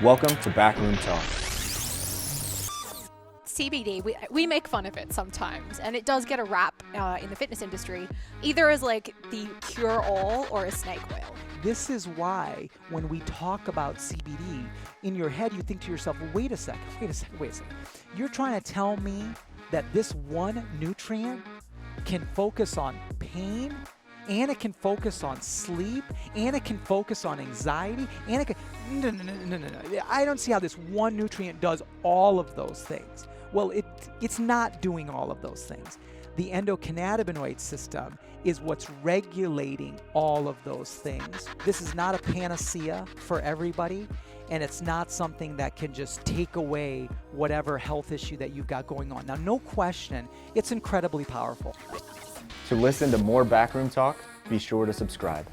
Welcome to Backroom Talk. CBD, we make fun of it sometimes, and it does get a rap in the fitness industry, either as like the cure-all or a snake oil. This is why when we talk about CBD, in your head you think to yourself, wait a second. You're trying to tell me that this one nutrient can focus on pain, and it can focus on sleep, and it can focus on anxiety, and it can... No. I don't see how this one nutrient does all of those things. Well, it's not doing all of those things. The endocannabinoid system is what's regulating all of those things. This is not a panacea for everybody, and it's not something that can just take away whatever health issue that you've got going on. Now, no question, it's incredibly powerful. To listen to more Backroom Talk, be sure to subscribe.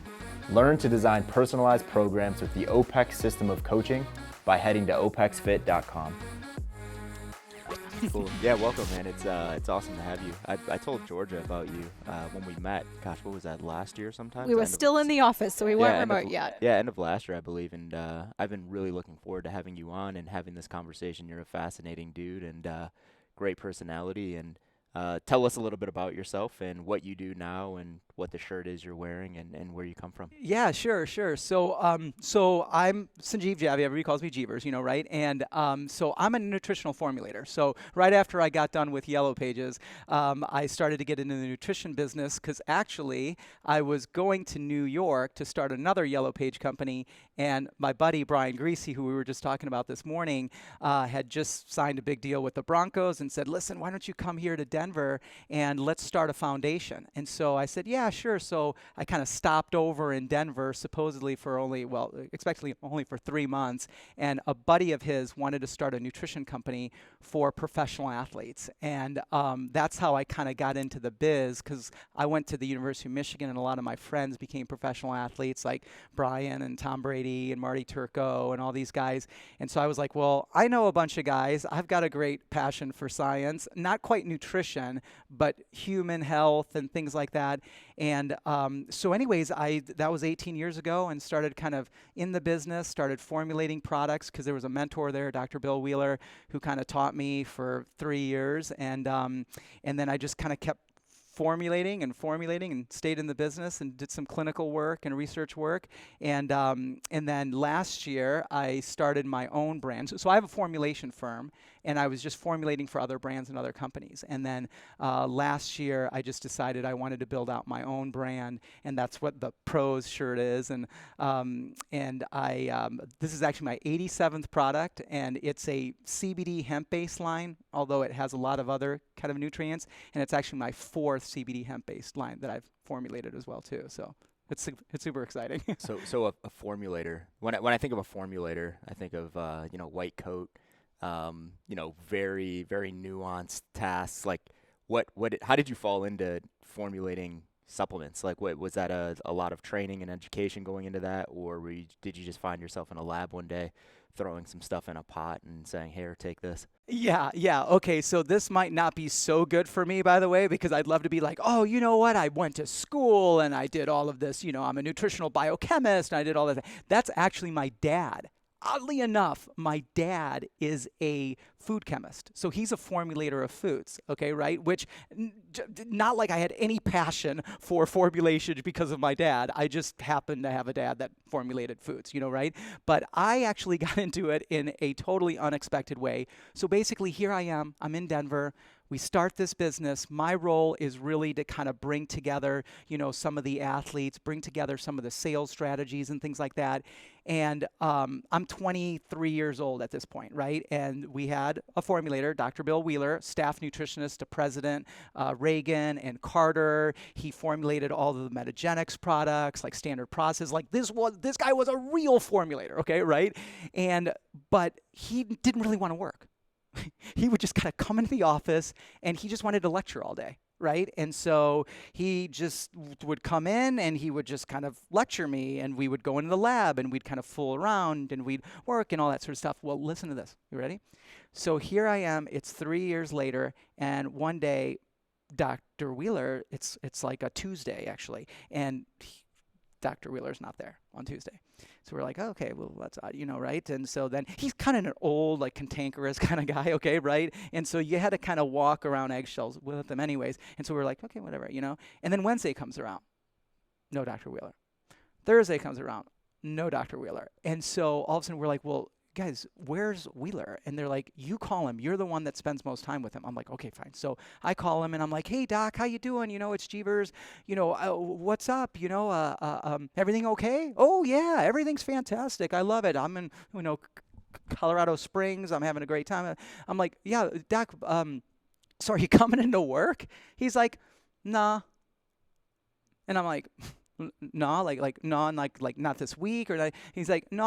Learn to design personalized programs with the OPEX system of coaching by heading to opexfit.com. Cool. Yeah, welcome, man. It's awesome to have you. I told Georgia about you when we met. Gosh, what was that, last year sometime? We were still in the office, so we weren't remote yet. Yeah, end of last year, I believe. And I've been really looking forward to having you on and having this conversation. You're a fascinating dude and great personality. And tell us a little bit about yourself and what you do now and what the shirt is you're wearing and where you come from. Yeah, sure. So I'm Sanjeev, Javia, everybody calls me Jeevers, right? And so I'm a nutritional formulator. So right after I got done with Yellow Pages, I started to get into the nutrition business because actually I was going to New York to start another Yellow Page company, and my buddy Brian Greasy, who we were just talking about this morning, had just signed a big deal with the Broncos and said, listen, why don't you come here to Denver and let's start a foundation? And so I said, yeah, sure. So I kind of stopped over in Denver, supposedly expectedly only for 3 months. And a buddy of his wanted to start a nutrition company for professional athletes. And that's how I kind of got into the biz, because I went to the University of Michigan and a lot of my friends became professional athletes like Brian and Tom Brady and Marty Turco and all these guys. And so I was like, well, I know a bunch of guys. I've got a great passion for science, not quite nutrition, but human health and things like that. And so anyways, that was 18 years ago, and started kind of in the business, started formulating products because there was a mentor there, Dr. Bill Wheeler, who kind of taught me for 3 years. And then I just kind of kept formulating and stayed in the business and did some clinical work and research work. And then last year I started my own brand. So I have a formulation firm, and I was just formulating for other brands and other companies. And then last year I just decided I wanted to build out my own brand, and that's what the Proza shirt is. And this is actually my 87th product, and it's a CBD hemp-based line, although it has a lot of other kind of nutrients. And it's actually my 4th CBD hemp-based line that I've formulated as well too. So it's super exciting. So a formulator. When I think of a formulator, I think of white coat. Very, very nuanced tasks. Like how did you fall into formulating supplements? Like, was that a lot of training and education going into that, or did you just find yourself in a lab one day throwing some stuff in a pot and saying, here, take this? Yeah. Okay, so this might not be so good for me, by the way, because I'd love to be like, oh, you know what? I went to school and I did all of this. I'm a nutritional biochemist and I did all that. That's actually my dad. Oddly enough, my dad is a food chemist. So he's a formulator of foods, okay, right? Which, not like I had any passion for formulation because of my dad. I just happened to have a dad that formulated foods, right? But I actually got into it in a totally unexpected way. So basically, here I am. I'm in Denver. We start this business. My role is really to kind of bring together, some of the athletes, bring together some of the sales strategies and things like that. And I'm 23 years old at this point, right? And we had a formulator, Dr. Bill Wheeler, staff nutritionist to President Reagan and Carter. He formulated all of the Metagenics products, like standard process. Like this guy was a real formulator, okay, right? But he didn't really want to work. He would just kind of come into the office and he just wanted to lecture all day, right? And so he just would come in and he would just kind of lecture me, and we would go into the lab and we'd kind of fool around and we'd work and all that sort of stuff. Well, listen to this. You ready? So here I am. It's 3 years later, and one day Dr. Wheeler, it's like a Tuesday actually, and Dr. Wheeler's not there on Tuesday. So we're like, okay, well, that's odd, right? And so then he's kind of an old, like, cantankerous kind of guy, okay, right? And so you had to kind of walk around eggshells with him anyways. And so we're like, okay, whatever, And then Wednesday comes around, no Dr. Wheeler. Thursday comes around, no Dr. Wheeler. And so all of a sudden we're like, well, guys, where's Wheeler? And they're like, you call him. You're the one that spends most time with him. I'm like, okay, fine. So I call him and I'm like, hey, Doc, how you doing? It's Jeevers. What's up? Everything okay? Oh, yeah, everything's fantastic. I love it. I'm in, Colorado Springs. I'm having a great time. I'm like, yeah, Doc, so are you coming into work? He's like, nah. And I'm like, no, like no, and like not this week or like. He's like, no,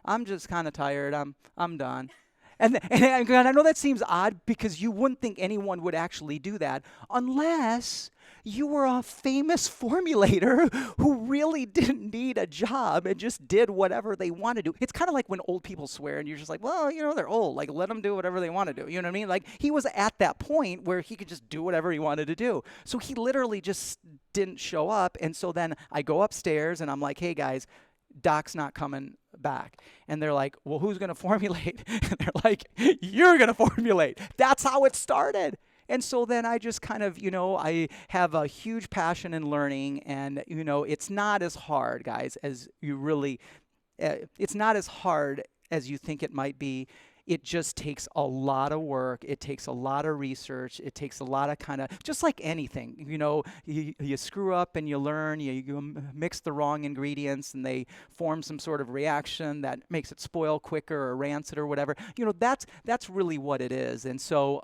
I'm just kind of tired. I'm done. And I know that seems odd because you wouldn't think anyone would actually do that unless you were a famous formulator who really didn't need a job and just did whatever they want to do. It's kind of like when old people swear and you're just like, well, they're old. Like, let them do whatever they want to do. You know what I mean? Like, he was at that point where he could just do whatever he wanted to do. So he literally just didn't show up. And so then I go upstairs and I'm like, hey, guys, Doc's not coming back. And they're like, well, who's going to formulate? And they're like, you're going to formulate. That's how it started. And so then I just kind of, I have a huge passion in learning. And, it's not as hard, guys, as you really, it's not as hard as you think it might be. It just takes a lot of work. It takes a lot of research. It takes a lot of kind of, just like anything, you screw up and you learn, you mix the wrong ingredients and they form some sort of reaction that makes it spoil quicker or rancid or whatever. That's really what it is. And so,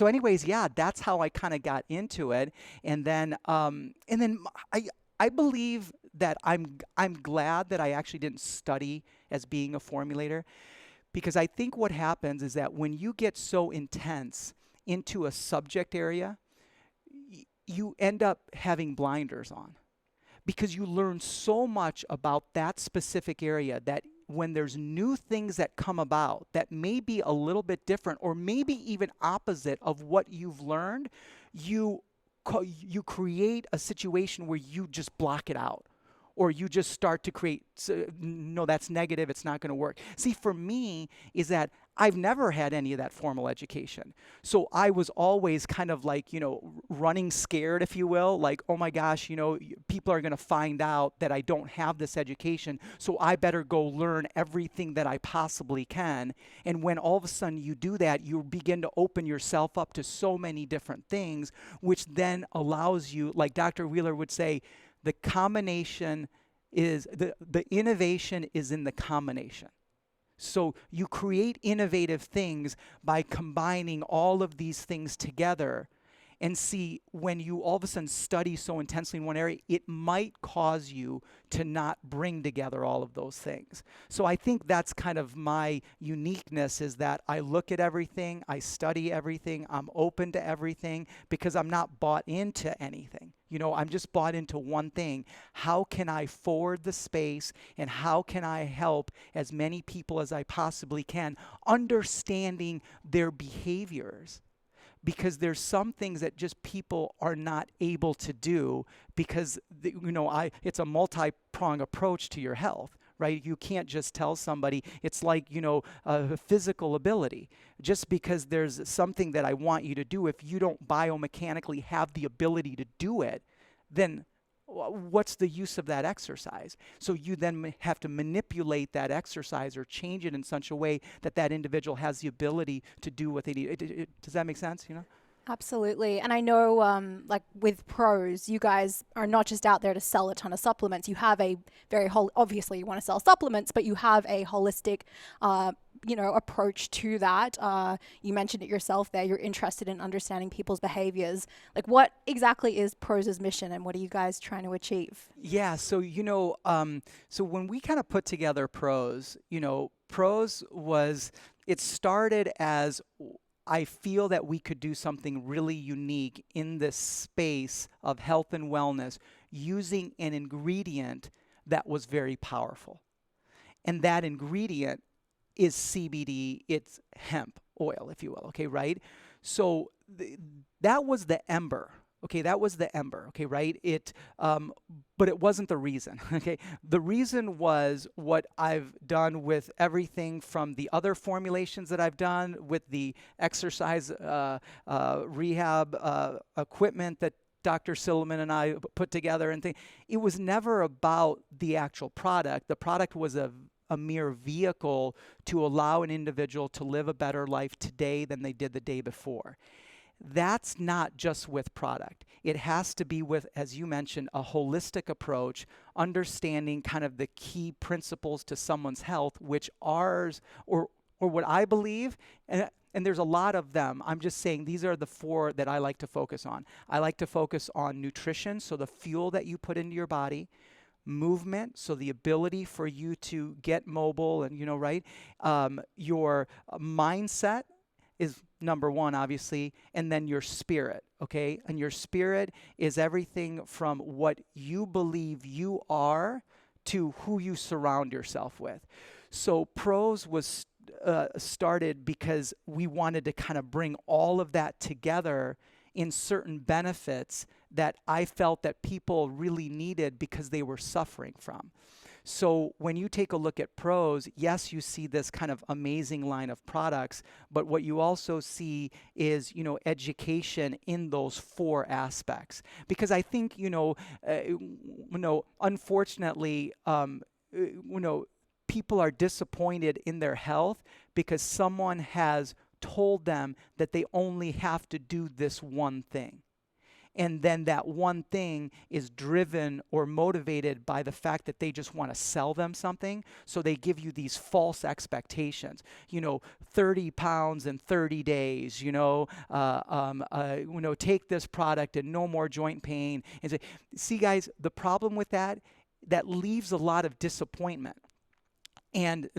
anyways, yeah, that's how I kind of got into it. And then I believe that I'm glad that I actually didn't study as being a formulator. Because I think what happens is that when you get so intense into a subject area, you end up having blinders on. Because you learn so much about that specific area that when there's new things that come about that may be a little bit different or maybe even opposite of what you've learned, you create a situation where you just block it out. Or you just start to create, no, that's negative, it's not going to work. See, for me, is that I've never had any of that formal education. So I was always kind of like, running scared, if you will, like, oh my gosh, people are going to find out that I don't have this education, so I better go learn everything that I possibly can. And when all of a sudden you do that, you begin to open yourself up to so many different things, which then allows you, like Dr. Wheeler would say, the combination is, the innovation is in the combination. So you create innovative things by combining all of these things together. And see, when you all of a sudden study so intensely in one area, it might cause you to not bring together all of those things. So I think that's kind of my uniqueness, is that I look at everything, I study everything, I'm open to everything, because I'm not bought into anything. I'm just bought into one thing. How can I forward the space, and how can I help as many people as I possibly can, understanding their behaviors? Because there's some things that just people are not able to do because, it's a multi-pronged approach to your health, right? You can't just tell somebody, it's like, a physical ability. Just because there's something that I want you to do, if you don't biomechanically have the ability to do it, then what's the use of that exercise? So you then have to manipulate that exercise or change it in such a way that that individual has the ability to do what they need. Does that make sense? Absolutely. And I know, like with pros, you guys are not just out there to sell a ton of supplements. You have a very obviously you want to sell supplements, but you have a holistic, approach to that. You mentioned it yourself there. You're interested in understanding people's behaviors. Like, what exactly is Proza's mission, and what are you guys trying to achieve? Yeah. So, so when we kind of put together Pros, Pros it started as, I feel that we could do something really unique in this space of health and wellness using an ingredient that was very powerful. And that ingredient is CBD, it's hemp oil, if you will, okay, right? So that was the ember Okay, that was the ember, okay, right? But it wasn't the reason, okay? The reason was what I've done with everything from the other formulations that I've done with the exercise rehab equipment that Dr. Silliman and I put together and things. It was never about the actual product. The product was a mere vehicle to allow an individual to live a better life today than they did the day before. That's not just with product. It has to be with, as you mentioned, a holistic approach, understanding kind of the key principles to someone's health, which ours, or what I believe, and there's a lot of them. I'm just saying these are the 4 that I like to focus on. I like to focus on nutrition, so the fuel that you put into your body, movement, so the ability for you to get mobile and, right? Your mindset is number 1, obviously, and then your spirit, okay? And your spirit is everything from what you believe you are to who you surround yourself with. So Pros was started because we wanted to kind of bring all of that together in certain benefits that I felt that people really needed because they were suffering from. So when you take a look at Pros, yes, you see this kind of amazing line of products, but what you also see is, education in those 4 aspects. Because I think, unfortunately, people are disappointed in their health because someone has told them that they only have to do this one thing. And then that one thing is driven or motivated by the fact that they just want to sell them something. So they give you these false expectations, 30 pounds in 30 days, take this product and no more joint pain. And see, guys, the problem with that leaves a lot of disappointment. And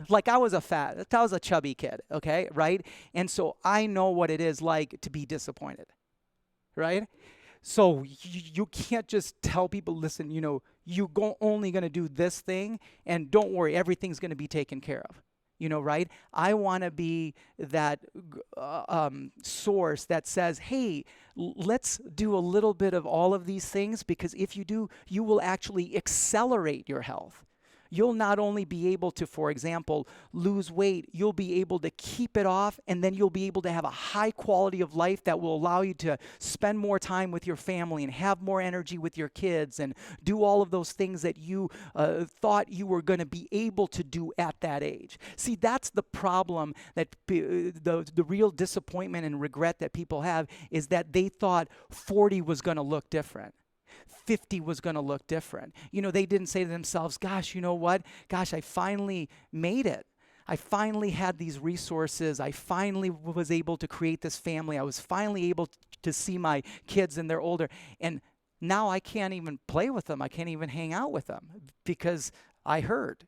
like I was a chubby kid, okay, right? And so I know what it is like to be disappointed. Right? So you can't just tell people, listen, only going to do this thing, and don't worry, everything's going to be taken care of. Right? I want to be that source that says, hey, let's do a little bit of all of these things, because if you do, you will actually accelerate your health. You'll not only be able to, for example, lose weight, you'll be able to keep it off, and then you'll be able to have a high quality of life that will allow you to spend more time with your family and have more energy with your kids and do all of those things that you thought you were going to be able to do at that age. See, that's the problem, that the real disappointment and regret that people have is that they thought 40 was going to look different. 50 was going to look different. They didn't say to themselves, gosh, you know what? Gosh, I finally made it. I finally had these resources. I finally was able to create this family. I was finally able to see my kids, and they're older. And now I can't even play with them. I can't even hang out with them because I hurt,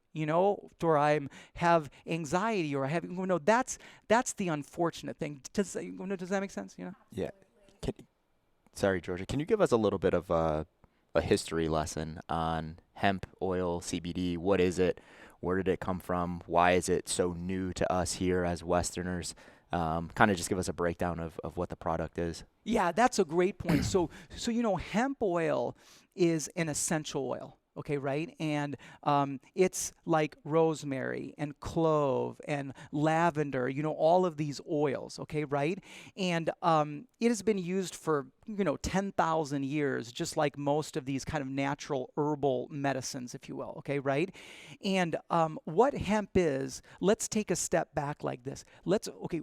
or I have anxiety, or I have, that's the unfortunate thing. Does that make sense? Yeah. Sorry, Georgia. Can you give us a little bit of a history lesson on hemp oil, CBD? What is it? Where did it come from? Why is it so new to us here as Westerners? Kind of just give us a breakdown of what the product is. Yeah, that's a great point. So hemp oil is an essential oil. Okay, right? And it's like rosemary and clove and lavender, all of these oils, okay, right? And it has been used for, 10,000 years, just like most of these kind of natural herbal medicines, if you will, okay, right? And what hemp is, let's take a step back like this.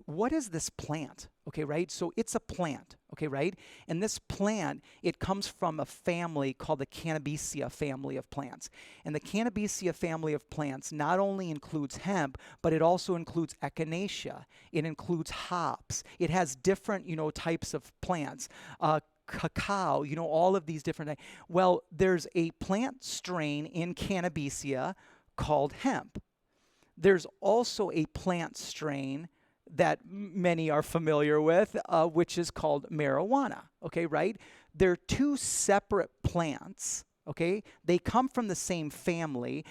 What is this plant? Okay, right? So it's a plant, okay, right? And this plant, it comes from a family called the Cannabaceae family of plants. And the Cannabaceae family of plants not only includes hemp, but it also includes echinacea. It includes hops. It has different, types of plants. Cacao, all of these different things. Well, there's a plant strain in Cannabaceae called hemp. There's also a plant strain that many are familiar with, which is called marijuana, okay, right? They're 2 separate plants, okay? They come from the same family.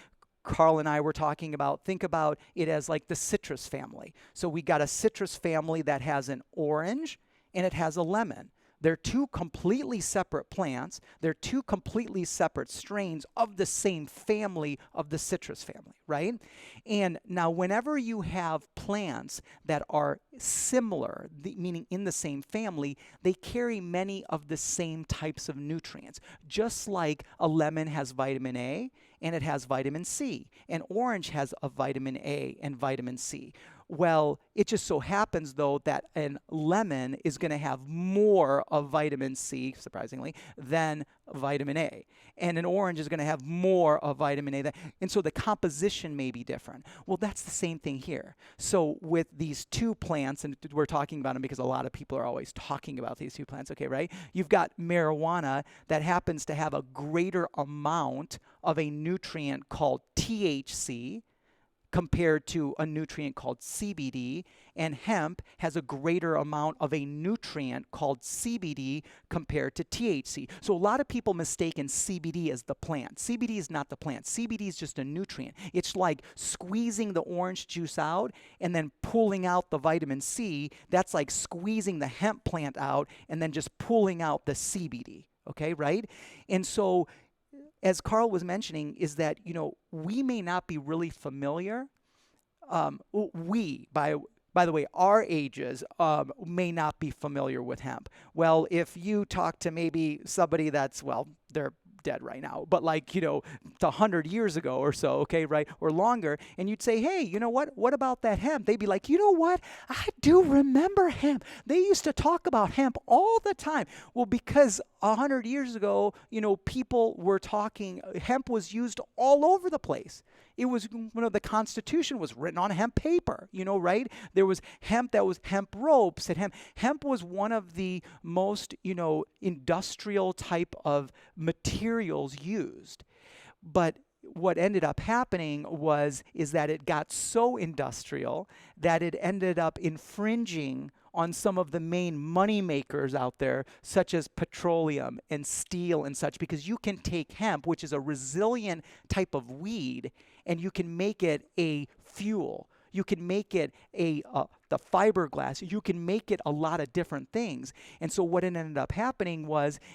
Carl and I were talking about, think about it as like the citrus family. So we got a citrus family that has an orange and it has a lemon. They're two completely separate plants. They're two completely separate strains of the same family of the citrus family, right? And now whenever you have plants that are similar, meaning in the same family, they carry many of the same types of nutrients. Just like a lemon has vitamin A and it has vitamin C. An orange has a vitamin A and vitamin C. Well, it just so happens, though, that a lemon is going to have more of vitamin C, surprisingly, than vitamin A. And an orange is going to have more of vitamin A. And so the composition may be different. Well, that's the same thing here. So with these two plants, and we're talking about them because a lot of people are always talking about these two plants, okay, right? You've got marijuana that happens to have a greater amount of a nutrient called THC, compared to a nutrient called CBD, and hemp has a greater amount of a nutrient called CBD compared to THC. So a lot of people mistaken CBD as the plant. CBD is not the plant. CBD is just a nutrient. It's like squeezing the orange juice out and then pulling out the vitamin C. That's like squeezing the hemp plant out and then just pulling out the CBD, okay, right? And so as Carl was mentioning, is that, we may not be really familiar. By the way, our ages may not be familiar with hemp. Well, if you talk to maybe somebody that's, they're dead right now, but like, 100 years ago or so, okay, right, or longer, and you'd say, hey, you know what about that hemp? They'd be like, you know what, I do remember hemp. They used to talk about hemp all the time. Well, because 100 years ago, people were talking, hemp was used all over the place. It was, the Constitution was written on hemp paper, right? There was hemp that was hemp ropes, and hemp was one of the most, industrial type of materials used. But what ended up happening is that it got so industrial that it ended up infringing on some of the main money makers out there, such as petroleum and steel and such, because you can take hemp, which is a resilient type of weed, and you can make it a fuel. You can make it the fiberglass. You can make it a lot of different things. And so what ended up happening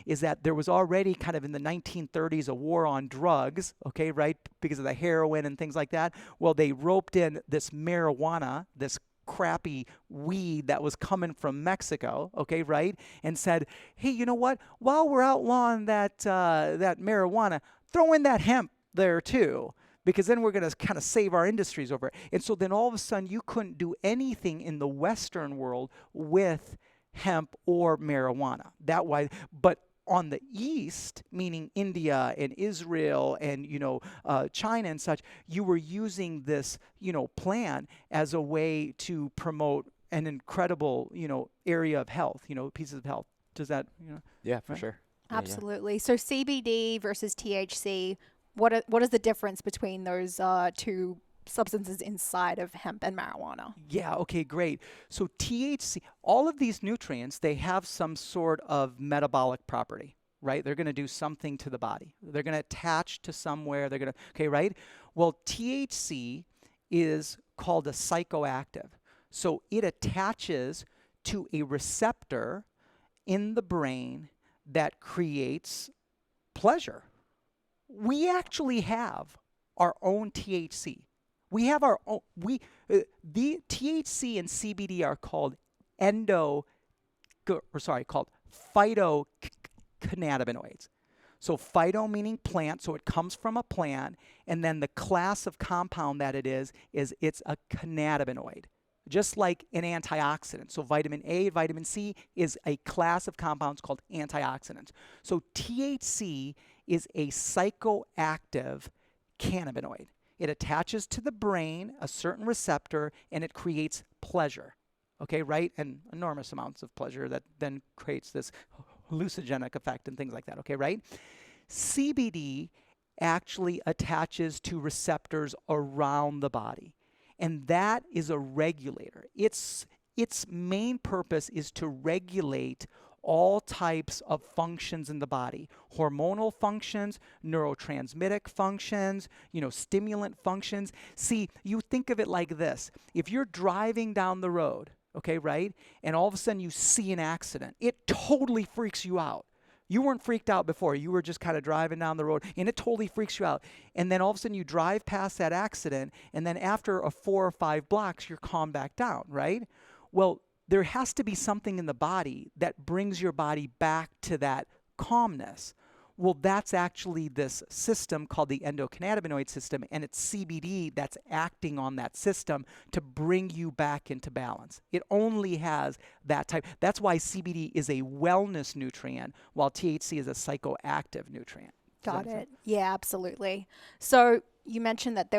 is that there was already kind of in the 1930s a war on drugs, okay, right, because of the heroin and things like that. Well, they roped in this marijuana, this crappy weed that was coming from Mexico, okay, right, and said, hey, you know what? While we're outlawing that marijuana, throw in that hemp there too, because then we're going to kind of save our industries over it. And so then all of a sudden you couldn't do anything in the Western world with hemp or marijuana. But on the East, meaning India and Israel and, China and such, you were using this, plant as a way to promote an incredible, area of health, pieces of health. Does that, Yeah, for right? sure. Absolutely. So CBD versus THC, what is the difference between those two substances inside of hemp and marijuana? Yeah, okay, great. So THC, all of these nutrients, they have some sort of metabolic property, right? They're going to do something to the body. They're going to attach to somewhere. Okay, right? Well, THC is called a psychoactive. So it attaches to a receptor in the brain that creates pleasure. We actually have our own THC. We have our own, the THC and CBD are called called phytocannabinoids. So phyto meaning plant, so it comes from a plant, and then the class of compound that it is it's a cannabinoid, just like an antioxidant. So vitamin A, vitamin C is a class of compounds called antioxidants. So THC is a psychoactive cannabinoid. It attaches to the brain, a certain receptor, and it creates pleasure. Okay, right? And enormous amounts of pleasure that then creates this hallucinogenic effect and things like that. Okay, right? CBD actually attaches to receptors around the body, and that is a regulator. Its main purpose is to regulate all types of functions in the body, hormonal functions, neurotransmitic functions, stimulant functions. See, you think of it like this. If you're driving down the road, okay, right? And all of a sudden you see an accident. It totally freaks you out. You weren't freaked out before. You were just kind of driving down the road, and it totally freaks you out. And then all of a sudden you drive past that accident, and then after 4 or 5 blocks, you're calmed back down, right? Well, there has to be something in the body that brings your body back to that calmness. Well, that's actually this system called the endocannabinoid system, and it's CBD that's acting on that system to bring you back into balance. It only has that type. That's why CBD is a wellness nutrient, while THC is a psychoactive nutrient. Got it. Yeah, absolutely. So you mentioned that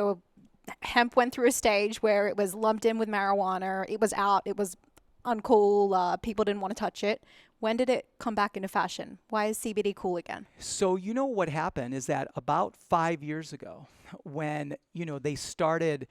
hemp went through a stage where it was lumped in with marijuana. It was out. It was uncool. People didn't want to touch it. When did it come back into fashion? Why is CBD cool again? So you know what happened is that about 5 years ago, when they started,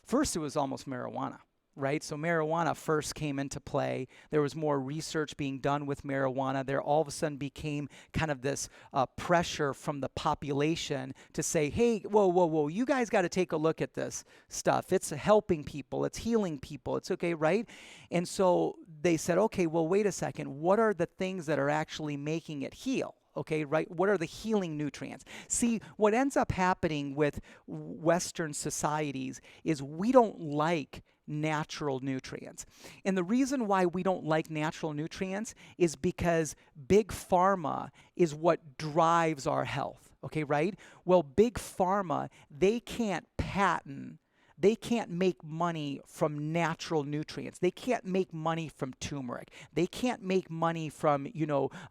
first it was almost marijuana, right? So marijuana first came into play. There was more research being done with marijuana. There all of a sudden became kind of this pressure from the population to say, hey, whoa, you guys got to take a look at this stuff. It's helping people. It's healing people. It's okay, right? And so they said, okay, well, wait a second. What are the things that are actually making it heal? Okay, right? What are the healing nutrients? See, what ends up happening with Western societies is we don't like natural nutrients. And the reason why we don't like natural nutrients is because big pharma is what drives our health. Okay, right? Well, big pharma, they can't patent. They can't make money from natural nutrients. They can't make money from turmeric. They can't make money from,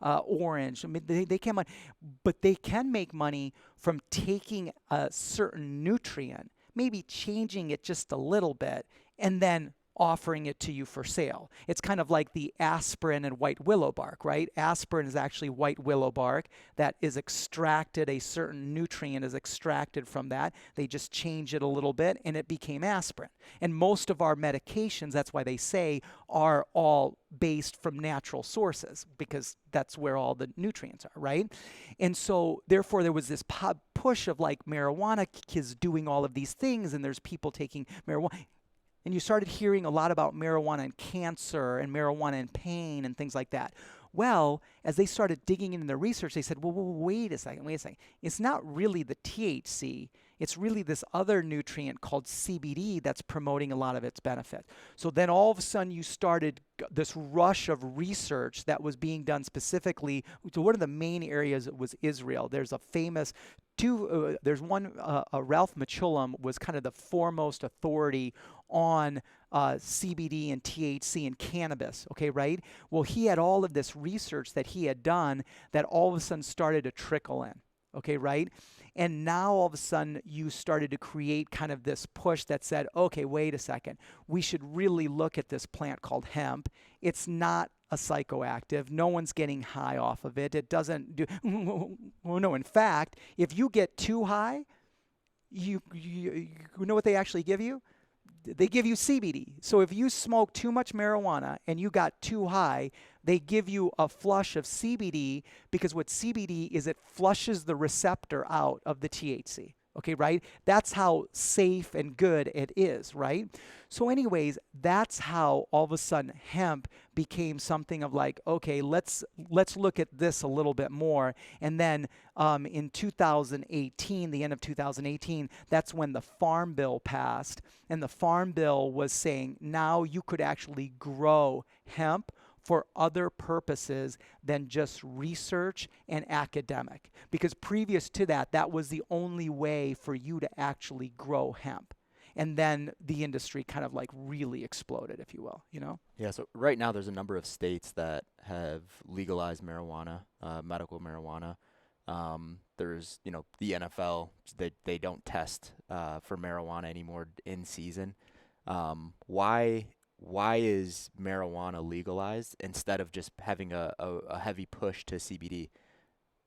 orange. I mean, they can't, but they can make money from taking a certain nutrient, maybe changing it just a little bit, and then offering it to you for sale. It's kind of like the aspirin and white willow bark, right? Aspirin is actually white willow bark that is extracted, a certain nutrient is extracted from that. They just change it a little bit and it became aspirin. And most of our medications, that's why they say, are all based from natural sources because that's where all the nutrients are, right? And so therefore there was this push of like marijuana is doing all of these things and there's people taking marijuana. And you started hearing a lot about marijuana and cancer and marijuana and pain and things like that. Well, as they started digging into the research, they said, well, wait a second. It's not really the THC. It's really this other nutrient called CBD that's promoting a lot of its benefits. So then all of a sudden you started this rush of research that was being done specifically. So one of the main areas was Israel. There's a famous Ralph Mechoulam was kind of the foremost authority on CBD and THC and cannabis, okay, right? Well, he had all of this research that he had done that all of a sudden started to trickle in, okay, right? And now all of a sudden you started to create kind of this push that said, okay, wait a second, we should really look at this plant called hemp. It's not a psychoactive. No one's getting high off of it. It doesn't do, well, no, in fact, if you get too high, you know what they actually give you? They give you CBD. So if you smoke too much marijuana and you got too high, they give you a flush of CBD because what CBD is, it flushes the receptor out of the THC. Okay, right? That's how safe and good it is, right? So anyways, that's how all of a sudden hemp became something of like, okay, let's look at this a little bit more. And then in 2018, the end of 2018, that's when the Farm Bill passed. And the Farm Bill was saying now you could actually grow hemp for other purposes than just research and academic. Because previous to that, that was the only way for you to actually grow hemp. And then the industry kind of like really exploded, if you will, Yeah, so right now there's a number of states that have legalized marijuana, medical marijuana. There's, the NFL, they don't test for marijuana anymore in season. Why is marijuana legalized instead of just having a heavy push to CBD?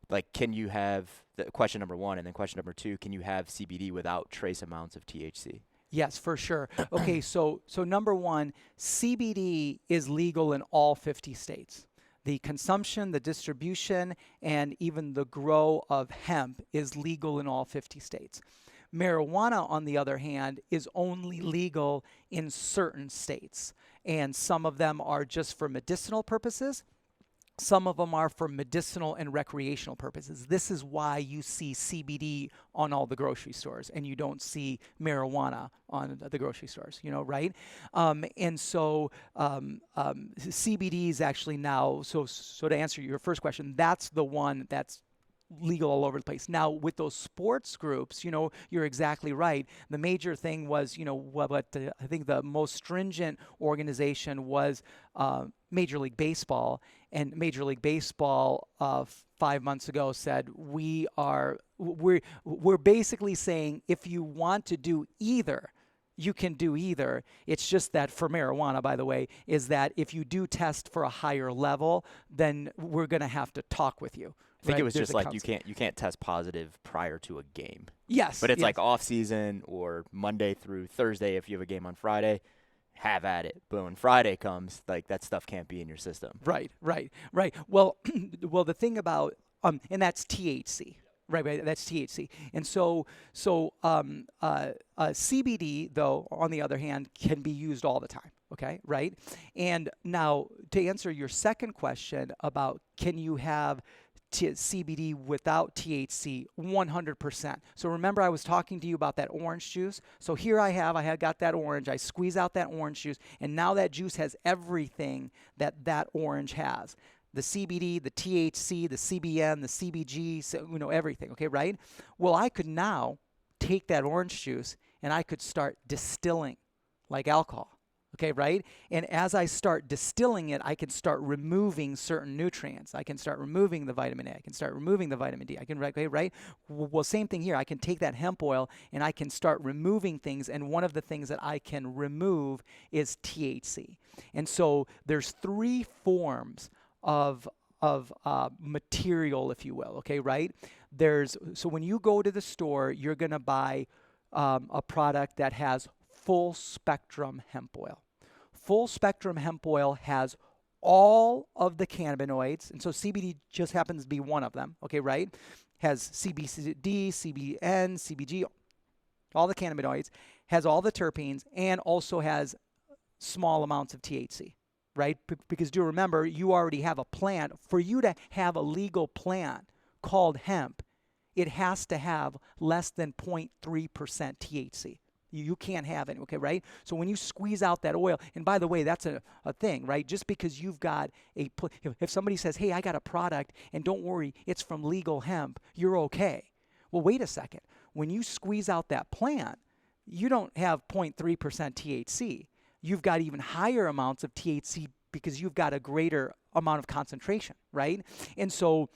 Like, can you have, question number one, and then question number two, can you have CBD without trace amounts of THC? Yes, for sure. Okay, so number one, CBD is legal in all 50 states. The consumption, the distribution, and even the grow of hemp is legal in all 50 states. Marijuana, on the other hand, is only legal in certain states. And some of them are just for medicinal purposes. Some of them are for medicinal and recreational purposes. This is why you see CBD on all the grocery stores and you don't see marijuana on the grocery stores, right? And so CBD is actually now, so to answer your first question, that's the one that's legal all over the place. Now, with those sports groups, you're exactly right. The major thing was, I think the most stringent organization was Major League Baseball. And Major League Baseball 5 months ago said, we're basically saying if you want to do either, you can do either. It's just that for marijuana, by the way, is that if you do test for a higher level, then we're going to have to talk with you. I think right? it was There's just like you can't test positive prior to a game. Yes. But it's yes. like off season or Monday through Thursday. If you have a game on Friday, have at it. But when Friday comes, like that stuff can't be in your system. Right. Well, the thing about and that's THC. Right, that's THC. And so CBD, though, on the other hand, can be used all the time. Okay, right? And now, to answer your second question about can you have CBD without THC, 100%. So remember I was talking to you about that orange juice? So here I had got that orange. I squeeze out that orange juice, and now that juice has everything that orange has. The CBD, the THC, the CBN, the CBG, so, everything, okay, right? Well, I could now take that orange juice and I could start distilling like alcohol, okay, right? And as I start distilling it, I can start removing certain nutrients. I can start removing the vitamin A. I can start removing the vitamin D. I can, okay, right? Well, same thing here. I can take that hemp oil and I can start removing things, and one of the things that I can remove is THC. And so there's 3 forms of material, if you will, okay, right? So when you go to the store, you're going to buy a product that has full spectrum hemp oil. Full spectrum hemp oil has all of the cannabinoids, and so CBD just happens to be one of them, okay, right? Has CBD, CBN, CBG, all the cannabinoids, has all the terpenes, and also has small amounts of THC. Right? Because do remember, you already have a plant. For you to have a legal plant called hemp, it has to have less than 0.3% THC. You can't have it, okay, right? So when you squeeze out that oil, and by the way, that's a thing, right? Just because you've got if somebody says, hey, I got a product, and don't worry, it's from legal hemp, you're okay. Well, wait a second. When you squeeze out that plant, you don't have 0.3% THC. You've got even higher amounts of THC because you've got a greater amount of concentration, right? And so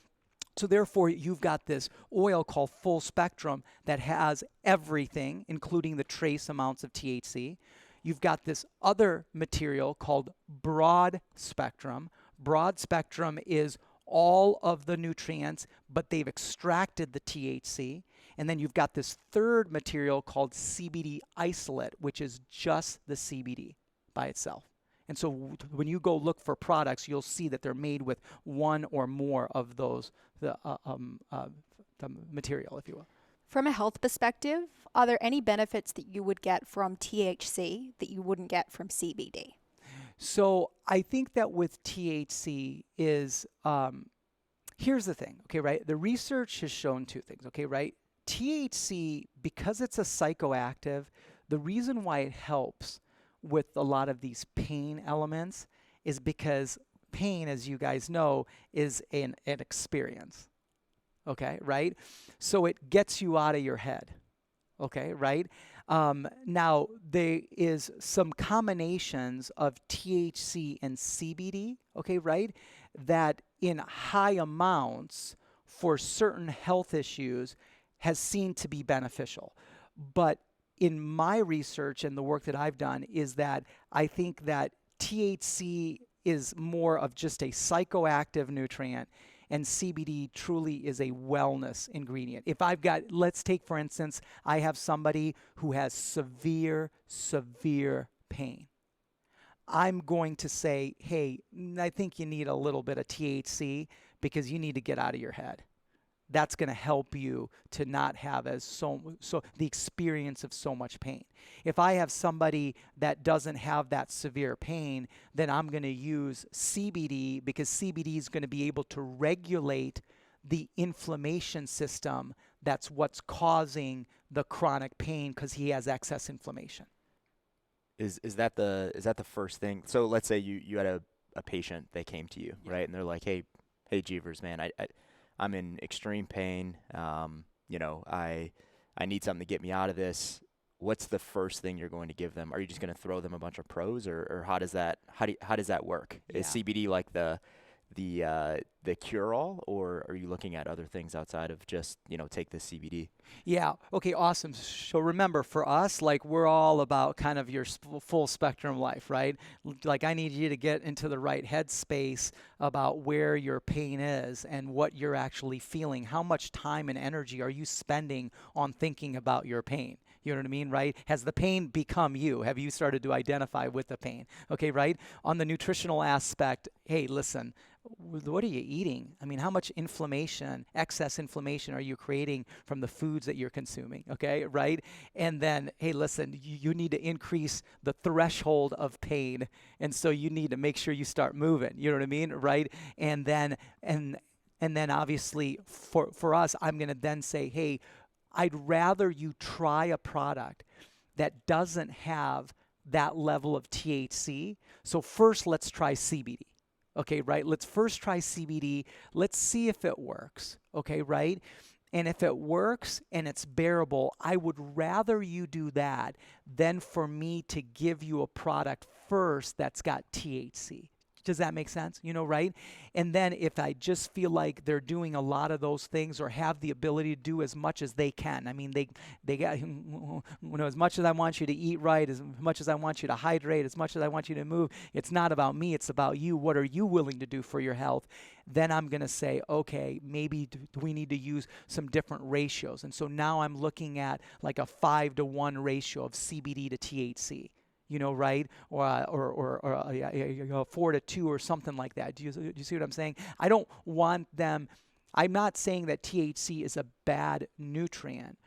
therefore, you've got this oil called full spectrum that has everything, including the trace amounts of THC. You've got this other material called broad spectrum. Broad spectrum is all of the nutrients, but they've extracted the THC. And then you've got this third material called CBD isolate, which is just the CBD by itself. And so when you go look for products, you'll see that they're made with one or more of those, the material, if you will. From a health perspective, are there any benefits that you would get from THC that you wouldn't get from CBD? So I think that with THC is, here's the thing, okay, right? The research has shown 2 things, okay, right? THC, because it's a psychoactive, the reason why it helps with a lot of these pain elements is because pain, as you guys know, is an experience, okay, right? So it gets you out of your head, okay, right? Now, there is some combinations of THC and CBD, okay, right, that in high amounts for certain health issues has seen to be beneficial. But in my research and the work that I've done is that I think that THC is more of just a psychoactive nutrient, and CBD truly is a wellness ingredient. If I've got, let's take for instance, I have somebody who has severe pain. I'm going to say, hey, I think you need a little bit of THC because you need to get out of your head. that's going to help you to not have so the experience of so much pain. If I have somebody that doesn't have that severe pain, then I'm going to use CBD, because CBD is going to be able to regulate the inflammation system that's what's causing the chronic pain, because he has excess inflammation. Is that the first thing? So let's say you had a patient, they came to you, right? And they're like, hey Jeevers, man, I'm in extreme pain. I need something to get me out of this. What's the first thing you're going to give them? Are you just going to throw them a bunch of pros, or how does that work? Yeah. Is CBD like the cure-all, or are you looking at other things outside of just, take this CBD? Yeah. Okay, awesome. So remember, for us, like, we're all about kind of your full spectrum life, right? Like, I need you to get into the right headspace about where your pain is and what you're actually feeling. How much time and energy are you spending on thinking about your pain? You know what I mean, right? Has the pain become you? Have you started to identify with the pain? Okay, right? On the nutritional aspect, hey, listen, what are you eating? I mean, how much inflammation, excess inflammation, are you creating from the foods that you're consuming? Okay, right? And then, hey, listen, you need to increase the threshold of pain, and so you need to make sure you start moving. You know what I mean, right? And then obviously for us, I'm going to then say, hey, I'd rather you try a product that doesn't have that level of THC. So first, let's try CBD. Okay, right? Let's first try CBD. Let's see if it works. Okay, right? And if it works and it's bearable, I would rather you do that than for me to give you a product first that's got THC. Does that make sense? Right? And then if I just feel like they're doing a lot of those things or have the ability to do as much as they can. I mean, they got, as much as I want you to eat right, as much as I want you to hydrate, as much as I want you to move, it's not about me, it's about you. What are you willing to do for your health? Then I'm going to say, okay, maybe we need to use some different ratios. And so now I'm looking at like a 5-to-1 ratio of CBD to THC. Right? Or 4-to-2 or something like that. Do you see what I'm saying? I don't want them. I'm not saying that THC is a bad nutrient,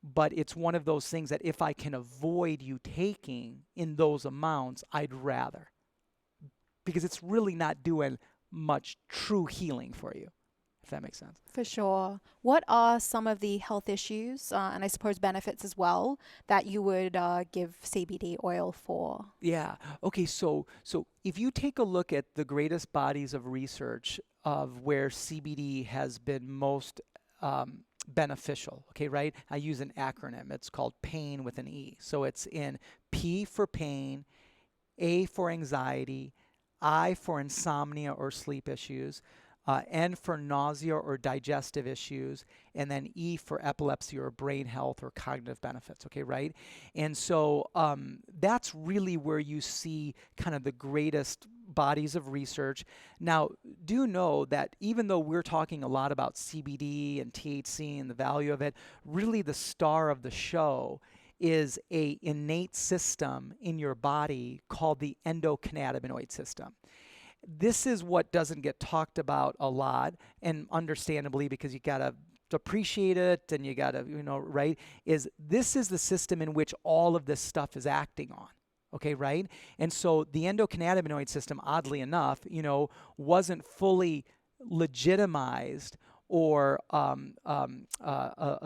but it's one of those things that if I can avoid you taking in those amounts, I'd rather, because it's really not doing much true healing for you, if that makes sense. For sure. What are some of the health issues, and I suppose benefits as well, that you would give CBD oil for? Yeah. Okay. So if you take a look at the greatest bodies of research of where CBD has been most beneficial, okay, right? I use an acronym. It's called PAIN with an E. So it's in P for pain, A for anxiety, I for insomnia or sleep issues, N for nausea or digestive issues, and then E for epilepsy or brain health or cognitive benefits, okay, right? And so that's really where you see kind of the greatest bodies of research. Now, do know that even though we're talking a lot about CBD and THC and the value of it, really the star of the show is a innate system in your body called the endocannabinoid system. This is what doesn't get talked about a lot, and understandably, because you got to appreciate it and you got to, right, this is the system in which all of this stuff is acting on. Okay, right? And so the endocannabinoid system, oddly enough, wasn't fully legitimized or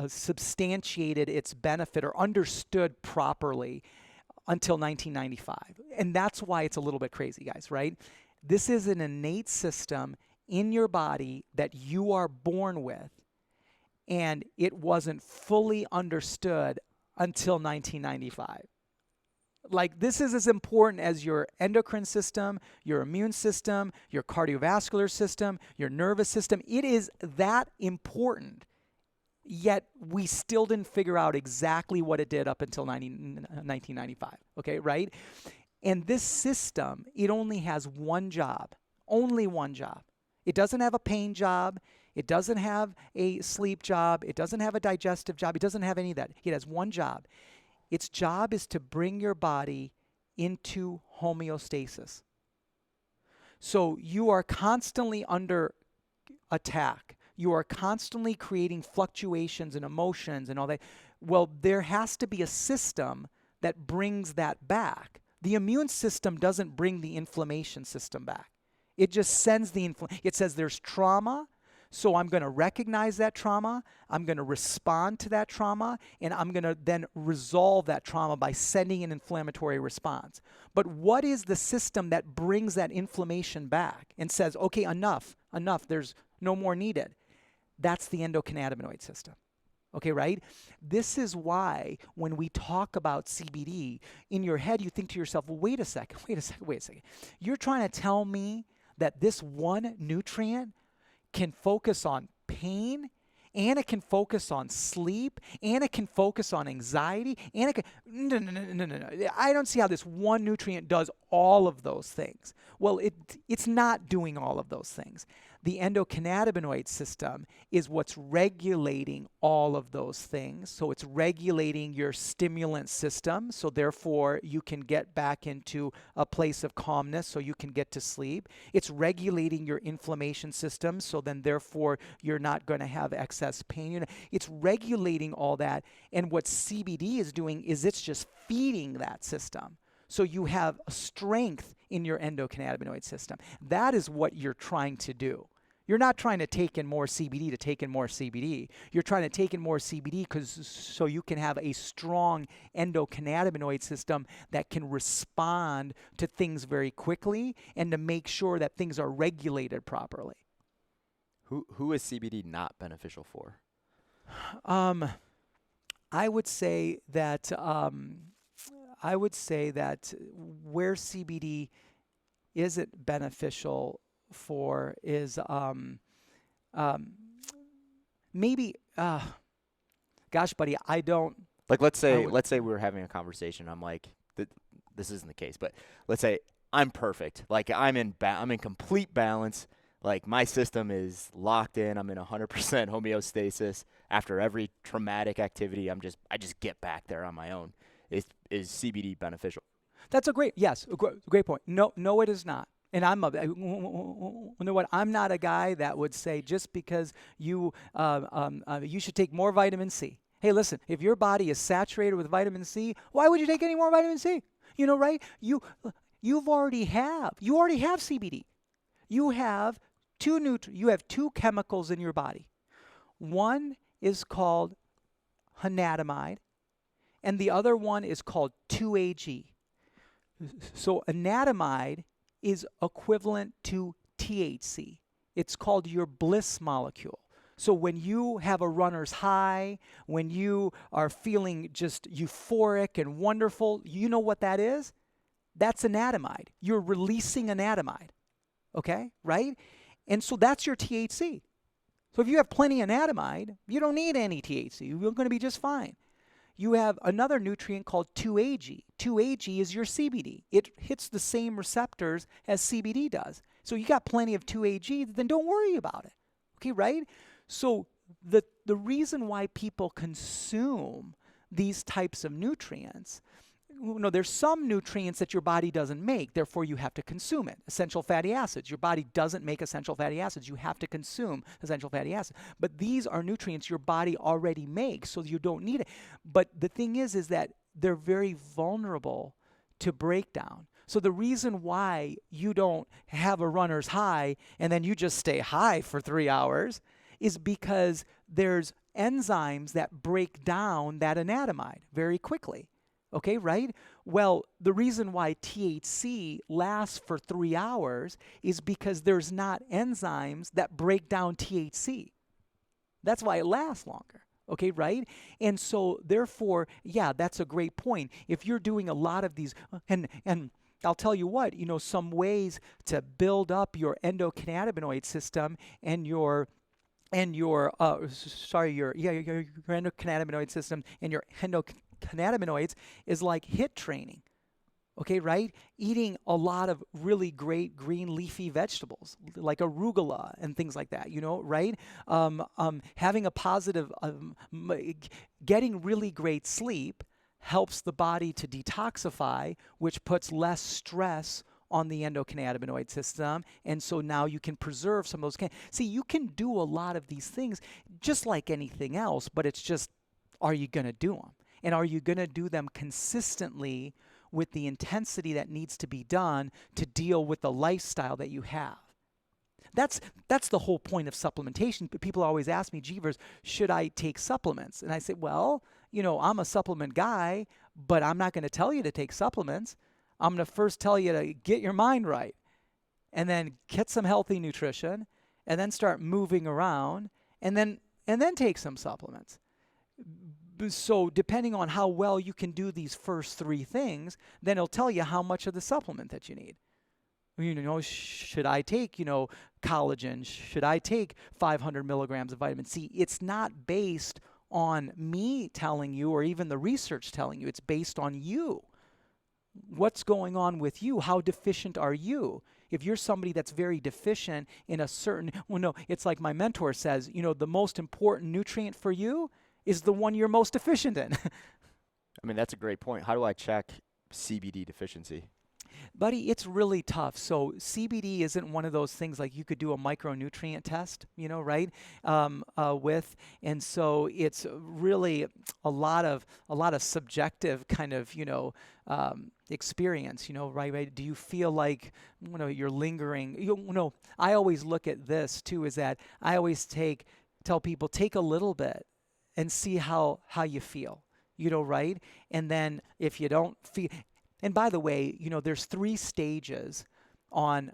substantiated its benefit or understood properly until 1995. And that's why it's a little bit crazy, guys, right? This is an innate system in your body that you are born with, and it wasn't fully understood until 1995. Like, this is as important as your endocrine system, your immune system, your cardiovascular system, your nervous system. It is that important, yet we still didn't figure out exactly what it did up until 1995, okay, right? And this system, it only has one job, only one job. It doesn't have a pain job. It doesn't have a sleep job. It doesn't have a digestive job. It doesn't have any of that. It has one job. Its job is to bring your body into homeostasis. So you are constantly under attack. You are constantly creating fluctuations and emotions and all that. Well, there has to be a system that brings that back. The immune system doesn't bring the inflammation system back. It just sends it says there's trauma, so I'm going to recognize that trauma, I'm going to respond to that trauma, and I'm going to then resolve that trauma by sending an inflammatory response. But what is the system that brings that inflammation back and says, okay, enough, there's no more needed? That's the endocannabinoid system. Okay, right? This is why when we talk about CBD, in your head you think to yourself, well, wait a second. You're trying to tell me that this one nutrient can focus on pain, and it can focus on sleep, and it can focus on anxiety, and it can, no. I don't see how this one nutrient does all of those things. Well, it's not doing all of those things. The endocannabinoid system is what's regulating all of those things. So it's regulating your stimulant system, so therefore you can get back into a place of calmness so you can get to sleep. It's regulating your inflammation system, so then therefore you're not going to have excess pain. It's regulating all that, and what CBD is doing is it's just feeding that system. So you have strength in your endocannabinoid system. That is what you're trying to do. You're not trying to take in more CBD to take in more CBD. You're trying to take in more CBD so you can have a strong endocannabinoid system that can respond to things very quickly and to make sure that things are regulated properly. Who is CBD not beneficial for? I would say that where CBD isn't beneficial for is maybe gosh, buddy, I don't. Like, let's say we were having a conversation. I'm like, this isn't the case, but let's say I'm perfect. Like, I'm in complete balance. Like, my system is locked in. I'm in 100% homeostasis. After every traumatic activity, I just get back there on my own. Is CBD beneficial? That's a great point. No, it is not. And I'm not a guy that would say just because you should take more vitamin C. Hey, listen, if your body is saturated with vitamin C, why would you take any more vitamin C? Right? You already have CBD. You have two chemicals in your body. One is called anandamide, and the other one is called 2-AG. So anandamide is equivalent to THC. It's called your bliss molecule. So when you have a runner's high, when you are feeling just euphoric and wonderful, you know what that is? That's anandamide. You're releasing anandamide. Okay, right? And so that's your THC. So if you have plenty of anandamide, you don't need any THC. You're going to be just fine. You have another nutrient called 2-AG. 2-AG is your CBD. It hits the same receptors as CBD does. So you got plenty of 2-AG, then don't worry about it. Okay, right? So the reason why people consume these types of nutrients, there's some nutrients that your body doesn't make, therefore you have to consume it. Essential fatty acids. Your body doesn't make essential fatty acids. You have to consume essential fatty acids. But these are nutrients your body already makes, so you don't need it. But the thing is that they're very vulnerable to breakdown. So the reason why you don't have a runner's high and then you just stay high for 3 hours is because there's enzymes that break down that anandamide very quickly. Okay, right? Well, the reason why THC lasts for 3 hours is because there's not enzymes that break down THC. That's why it lasts longer. Okay, right? And so therefore, yeah, that's a great point. If you're doing a lot of these, and I'll tell you what, some ways to build up your endocannabinoid system and your endocannabinoid system and your endocannabinoids is like HIIT training. Okay, right? Eating a lot of really great green leafy vegetables like arugula and things like that, right? Having a positive, getting really great sleep helps the body to detoxify, which puts less stress on the endocannabinoid system, and so now you can preserve some of those. See, you can do a lot of these things just like anything else, but it's just, are you going to do them? And are you going to do them consistently with the intensity that needs to be done to deal with the lifestyle that you have? That's the whole point of supplementation. People always ask me, Jeevers, should I take supplements? And I say, well, I'm a supplement guy, but I'm not going to tell you to take supplements. I'm going to first tell you to get your mind right, and then get some healthy nutrition, and then start moving around, and then take some supplements. So depending on how well you can do these first three things, then it'll tell you how much of the supplement that you need. Should I take, collagen? Should I take 500 milligrams of vitamin C? It's not based on me telling you or even the research telling you. It's based on you. What's going on with you? How deficient are you? If you're somebody that's very deficient in a certain, it's like my mentor says, the most important nutrient for you is the one you're most deficient in. I mean, that's a great point. How do I check CBD deficiency? Buddy, it's really tough. So CBD isn't one of those things like you could do a micronutrient test, right? With, and so it's really a lot of subjective kind of, experience, right? Do you feel like, you're lingering? I always look at this too, is that I always tell people, take a little bit and see how you feel, right? And then if you don't feel, and by the way, there's three stages of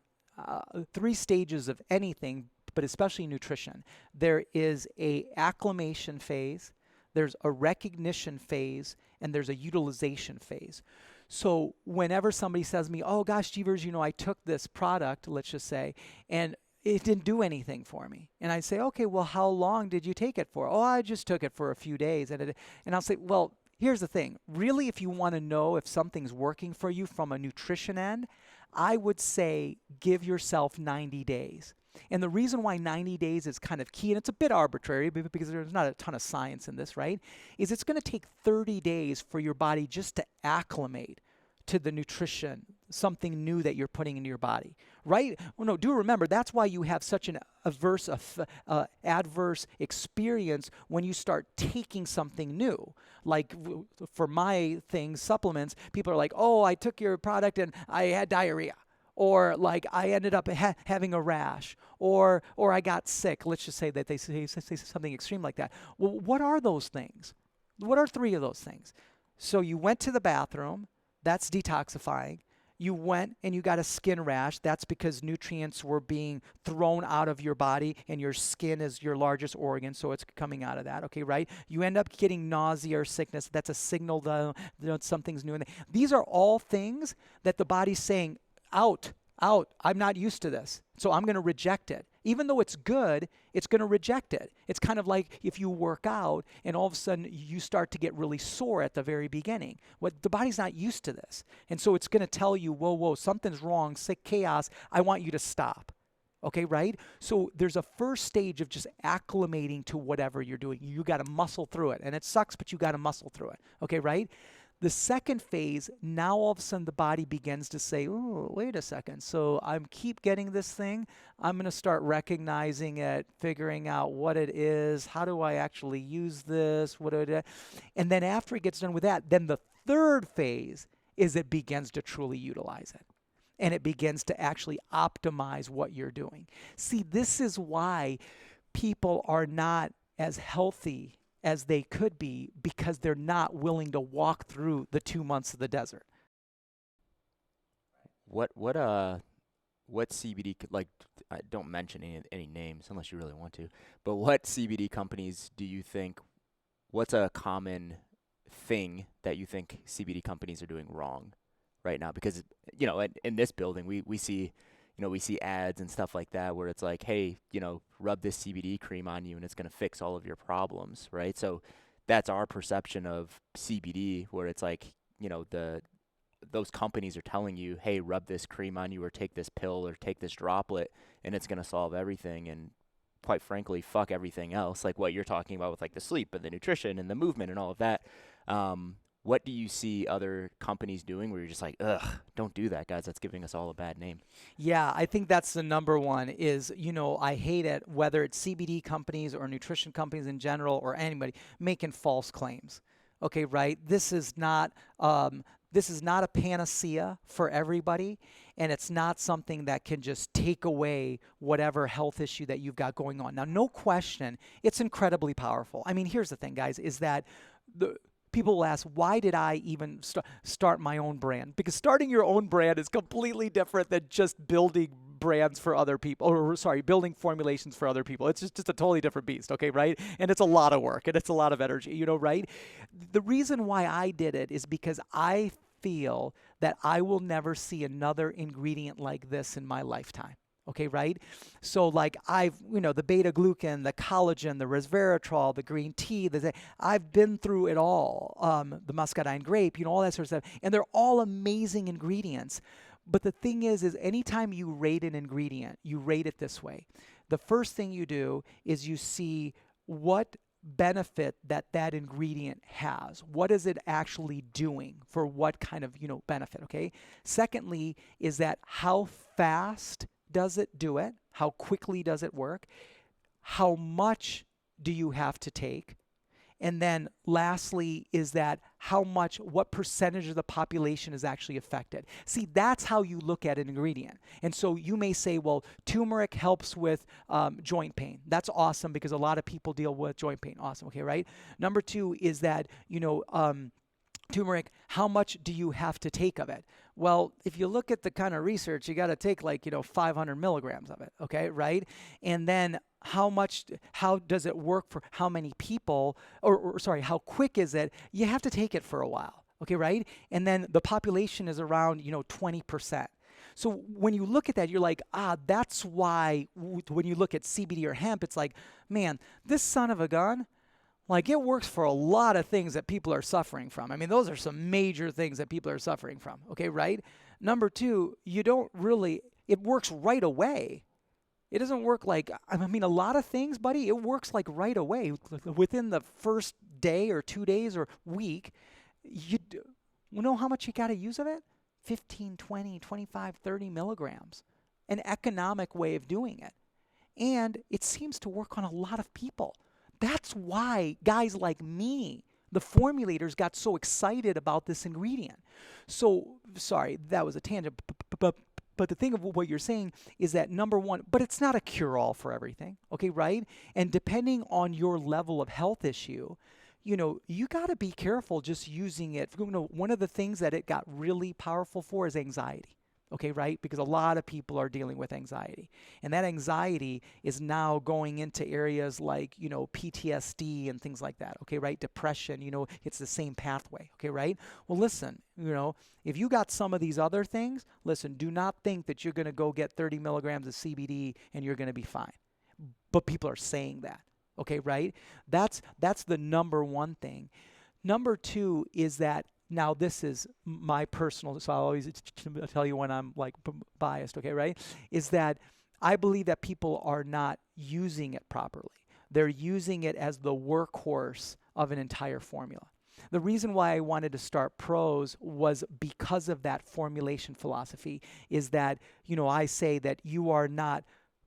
anything, but especially nutrition. There is a acclimation phase, there's a recognition phase, and there's a utilization phase. So whenever somebody says to me, oh gosh, Jeevers, I took this product, let's just say, and it didn't do anything for me. And I say, okay, well, how long did you take it for? Oh, I just took it for a few days. And I'll say, well, here's the thing. Really, if you want to know if something's working for you from a nutrition end, I would say give yourself 90 days. And the reason why 90 days is kind of key, and it's a bit arbitrary because there's not a ton of science in this, right, is it's going to take 30 days for your body just to acclimate to the nutrition, something new that you're putting into your body, right? Well, no, do remember, that's why you have such an adverse experience when you start taking something new. Like for my things, supplements, people are like, oh, I took your product and I had diarrhea. Or like I ended up having a rash, or I got sick. Let's just say that they say something extreme like that. Well, what are those things? What are three of those things? So you went to the bathroom, that's detoxifying. You went and you got a skin rash. That's because nutrients were being thrown out of your body, and your skin is your largest organ, so it's coming out of that, okay, right? You end up getting nausea or sickness. That's a signal that something's new. These are all things that the body's saying, out, I'm not used to this, so I'm going to reject it. Even though it's good, it's going to reject it. It's kind of like if you work out and all of a sudden you start to get really sore at the very beginning. The body's not used to this. And so it's going to tell you, whoa, something's wrong, sick, chaos, I want you to stop. Okay, right? So there's a first stage of just acclimating to whatever you're doing. You got to muscle through it. And it sucks, but you got to muscle through it. Okay, right? The second phase, now all of a sudden the body begins to say, oh, wait a second. So I keep getting this thing. I'm going to start recognizing it, figuring out what it is. How do I actually use this? And then after it gets done with that, then the third phase is it begins to truly utilize it. And it begins to actually optimize what you're doing. See, this is why people are not as healthy as they could be, because they're not willing to walk through the 2 months of the desert. What CBD don't mention any names unless you really want to, but what CBD companies do you think, what's a common thing that you think CBD companies are doing wrong right now? Because in this building we see ads and stuff like that where it's like, hey, rub this CBD cream on you and it's going to fix all of your problems, right? So that's our perception of CBD, where it's like, those companies are telling you, hey, rub this cream on you or take this pill or take this droplet and it's going to solve everything. And quite frankly, fuck everything else, like what you're talking about with like the sleep and the nutrition and the movement and all of that. what do you see other companies doing where you're just like, ugh, don't do that, guys. That's giving us all a bad name. Yeah, I think that's the number one is, I hate it, whether it's CBD companies or nutrition companies in general or anybody making false claims. Okay, right? This is not a panacea for everybody, and it's not something that can just take away whatever health issue that you've got going on. Now, no question, it's incredibly powerful. I mean, here's the thing, guys, is that people will ask, why did I even start my own brand? Because starting your own brand is completely different than just building brands for other people, building formulations for other people. It's just a totally different beast, okay, right? And it's a lot of work and it's a lot of energy, right? The reason why I did it is because I feel that I will never see another ingredient like this in my lifetime. Okay, right? So like the beta glucan, the collagen, the resveratrol, the green tea, I've been through it all. The muscadine grape, all that sort of stuff. And they're all amazing ingredients. But the thing is anytime you rate an ingredient, you rate it this way. The first thing you do is you see what benefit that ingredient has. What is it actually doing for what kind of, benefit, okay? Secondly is that how fast does it do it? How quickly does it work? How much do you have to take? And then lastly is that what percentage of the population is actually affected? See, that's how you look at an ingredient. And so you may say, well, turmeric helps with joint pain. That's awesome because a lot of people deal with joint pain. Awesome, okay, right? Number two is that, turmeric, how much do you have to take of it? Well, if you look at the kind of research, you got to take 500 milligrams of it, okay, right? And then how does it work for how many people, how quick is it? You have to take it for a while, okay, right? And then the population is around, 20%. So when you look at that, you're like, that's why when you look at CBD or hemp, it's like, man, this son of a gun, it works for a lot of things that people are suffering from. I mean, those are some major things that people are suffering from, okay, right? Number two, it works right away. It doesn't work a lot of things, buddy, it works right away. Within the first day or 2 days or week, you know how much you got to use of it? 15, 20, 25, 30 milligrams. An economic way of doing it. And it seems to work on a lot of people. That's why guys like me, the formulators, got so excited about this ingredient. So, sorry, that was a tangent. But the thing of what you're saying is that number one, but it's not a cure-all for everything, okay, right? And depending on your level of health issue, you got to be careful just using it. One of the things that it got really powerful for is anxiety. Okay, right? Because a lot of people are dealing with anxiety. And that anxiety is now going into areas like, PTSD and things like that. Okay, right? Depression, it's the same pathway. Okay, right? Well, listen, if you got some of these other things, listen, do not think that you're going to go get 30 milligrams of CBD and you're going to be fine. But people are saying that. Okay, right? That's the number one thing. Number two is that now, this is my personal, so I'll always tell you when I'm biased, okay, right? Is that I believe that people are not using it properly. They're using it as the workhorse of an entire formula. The reason why I wanted to start Pros was because of that formulation philosophy, is that, I say that you are not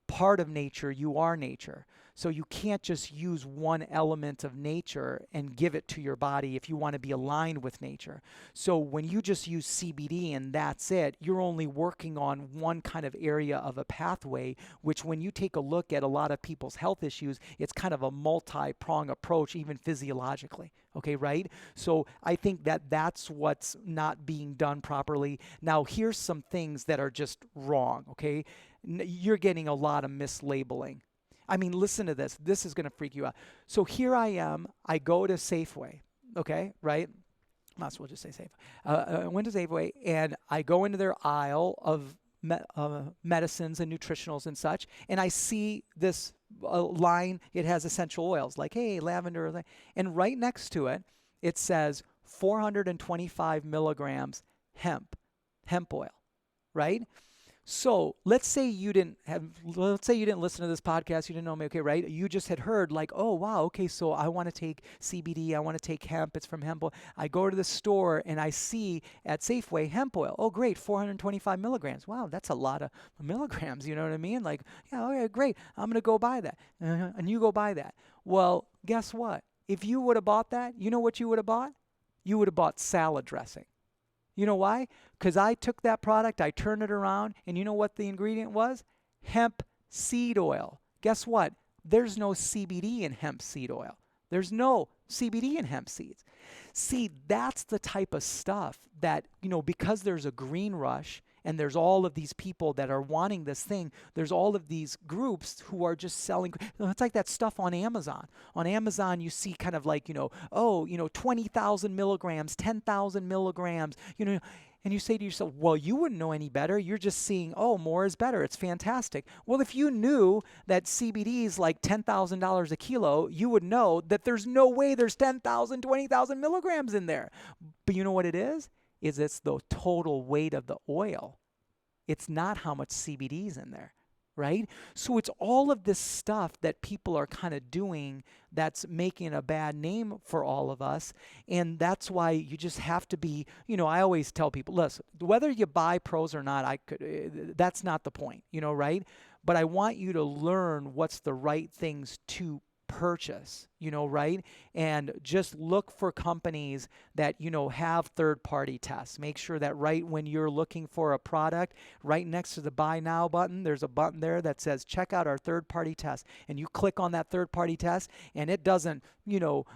part of nature, you are nature. So you can't just use one element of nature and give it to your body if you want to be aligned with nature. So when you just use CBD and that's it, you're only working on one kind of area of a pathway, which when you take a look at a lot of people's health issues, it's kind of a multi-prong approach, even physiologically. Okay, right? So I think that that's what's not being done properly. Now, here's some things that are just wrong, okay? You're getting a lot of mislabeling. I mean, listen to this. This is going to freak you out. So here I am. I go to Safeway, okay, right? Might as well just say Safeway. I went to Safeway, and I go into their aisle of medicines and nutritionals and such, and I see this line. It has essential oils, like, hey, lavender. And right next to it, it says 425 milligrams hemp oil, right? So let's say you didn't listen to this podcast, you didn't know me, okay, right? You just had heard like, oh wow, okay, so I want to take CBD, I want to take hemp, it's from hemp oil. I go to the store and I see at Safeway hemp oil. Oh great, 425 milligrams. Wow, that's a lot of milligrams, you know what I mean? Like, yeah, okay, great, I'm gonna go buy that. And you go buy that. Well, guess what? If you would have bought that, you know what you would have bought? You would have bought salad dressing. You know why? Because I took that product, I turned it around, and you know what the ingredient was? Hemp seed oil. Guess what? There's no CBD in hemp seed oil. There's no CBD in hemp seeds. See, that's the type of stuff that, because there's a green rush and there's all of these people that are wanting this thing, there's all of these groups who are just selling. It's like that stuff on Amazon. On Amazon, you see kind of like, 20,000 milligrams, 10,000 milligrams, and you say to yourself, well, you wouldn't know any better. You're just seeing, oh, more is better. It's fantastic. Well, if you knew that CBD is like $10,000 a kilo, you would know that there's no way there's 10,000, 20,000 milligrams in there. But you know what it is? It's the total weight of the oil. It's not how much CBD is in there, right? So it's all of this stuff that people are kind of doing that's making a bad name for all of us. And that's why you just have to be, I always tell people, listen, whether you buy Proza or not, that's not the point, right? But I want you to learn what's the right things to purchase, right? And just look for companies that, have third-party tests. Make sure that right when you're looking for a product, right next to the Buy Now button, there's a button there that says, check out our third-party test. And you click on that third-party test, and it doesn't,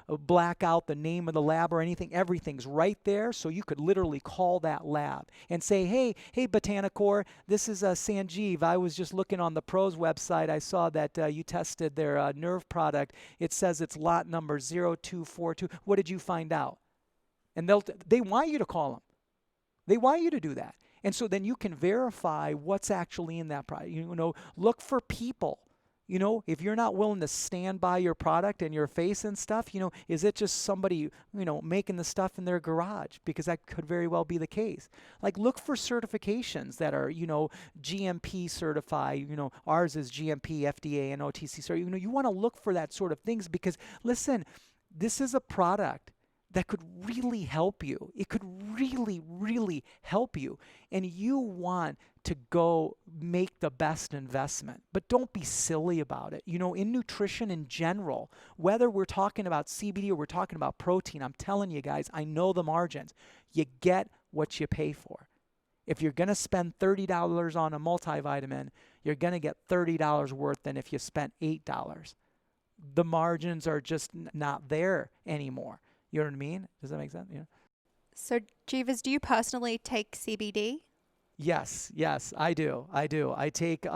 black out the name of the lab or anything. Everything's right there, so you could literally call that lab and say, hey, Botanicor, this is Sanjeev. I was just looking on the Pro's website. I saw that you tested their nerve product. It says it's lot number 0242. What did you find out? And they want you to call them. They want you to do that. And so then you can verify what's actually in that product. Look for people. If you're not willing to stand by your product and your face and stuff, is it just somebody, making the stuff in their garage? Because that could very well be the case. Like, look for certifications that are, GMP certified. Ours is GMP, FDA, and OTC. So, you want to look for that sort of things because, listen, this is a product that could really help you. It could really, really help you. And you want to go make the best investment. But don't be silly about it. In nutrition in general, whether we're talking about CBD or we're talking about protein, I'm telling you guys, I know the margins. You get what you pay for. If you're going to spend $30 on a multivitamin, you're going to get $30 worth than if you spent $8. The margins are just not there anymore. You know what I mean? Does that make sense? Yeah. So, Jeevers, do you personally take CBD? Yes, I do. I take,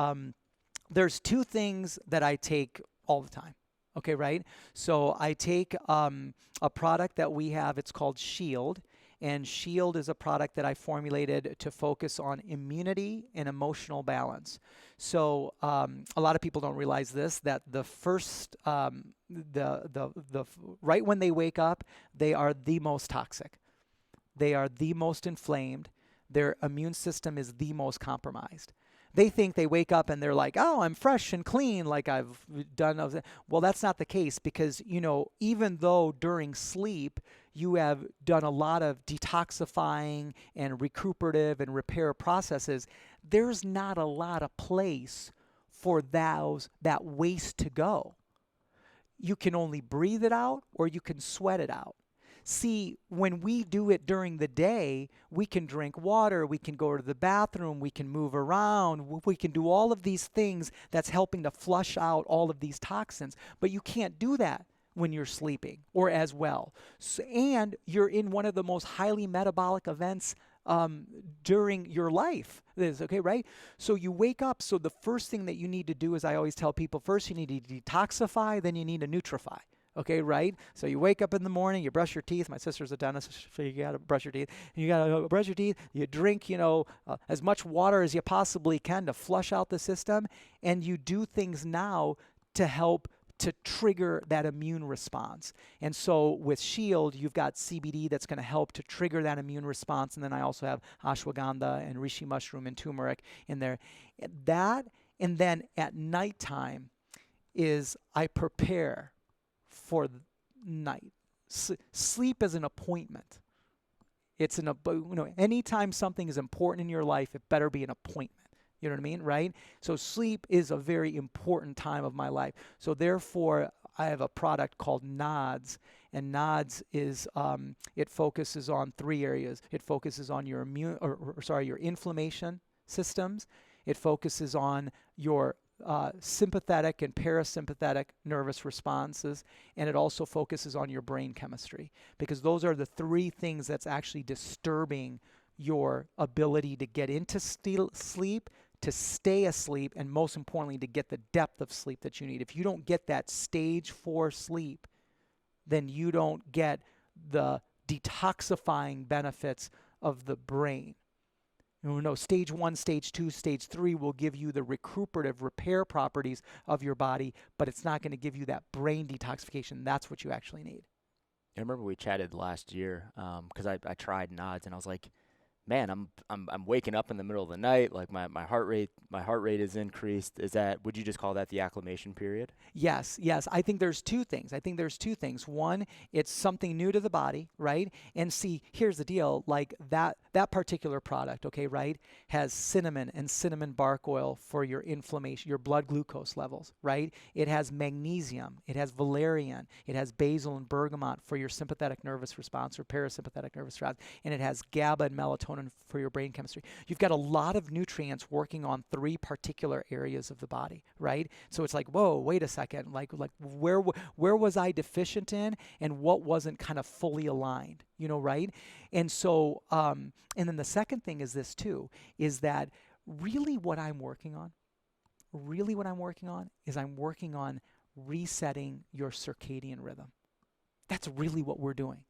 there's two things that I take all the time. Okay, right? So I take a product that we have, it's called Shield. And Shield is a product that I formulated to focus on immunity and emotional balance. So a lot of people don't realize this, that the first, right when they wake up, they are the most toxic. They are the most inflamed. Their immune system is the most compromised. They think they wake up and they're like, oh, I'm fresh and clean, like I've done. Well, that's not the case because, even though during sleep you have done a lot of detoxifying and recuperative and repair processes, there's not a lot of place for that waste to go. You can only breathe it out or you can sweat it out. See, when we do it during the day, we can drink water, we can go to the bathroom, we can move around, we can do all of these things that's helping to flush out all of these toxins. But you can't do that when you're sleeping or as well. So, and you're in one of the most highly metabolic events during your life. Okay, right? So you wake up. So the first thing that you need to do is, I always tell people, first you need to detoxify, then you need to nutrify. Okay, right? So you wake up in the morning, you brush your teeth. My sister's a dentist, so you got to brush your teeth. You got to brush your teeth. You drink, as much water as you possibly can to flush out the system. And you do things now to help to trigger that immune response. And so with Shield, you've got CBD that's going to help to trigger that immune response. And then I also have ashwagandha and reishi mushroom and turmeric in there. That, and then at nighttime is I prepare for night. Sleep is an appointment. It's anytime something is important in your life, it better be an appointment. You know what I mean, right? So sleep is a very important time of my life. So therefore, I have a product called NODS, and NODS is it focuses on 3 areas. It focuses on your your inflammation systems. It focuses on your sympathetic and parasympathetic nervous responses, and it also focuses on your brain chemistry, because those are the 3 things that's actually disturbing your ability to get into sleep, to stay asleep, and most importantly, to get the depth of sleep that you need. If you don't get that stage 4 sleep, then you don't get the detoxifying benefits of the brain. No, stage 1, stage 2, stage 3 will give you the recuperative repair properties of your body, but it's not going to give you that brain detoxification. That's what you actually need. I remember we chatted last year because I tried NODs, and I was like, man, I'm waking up in the middle of the night, like my heart rate is increased. Would you just call that the acclimation period? Yes. I think there's 2 things. One, it's something new to the body, right? And see, here's the deal, like that particular product, okay, right, has cinnamon and cinnamon bark oil for your inflammation, your blood glucose levels, right? It has magnesium, it has valerian, it has basil and bergamot for your sympathetic nervous response or parasympathetic nervous response, and it has GABA and melatonin for your brain chemistry. You've got a lot of nutrients working on 3 particular areas of the body, right? So it's like, whoa, wait a second, like where was I deficient in, and what wasn't kind of fully aligned, right? And so, and then the second thing is this too, is that really what I'm working on is I'm working on resetting your circadian rhythm. That's really what we're doing.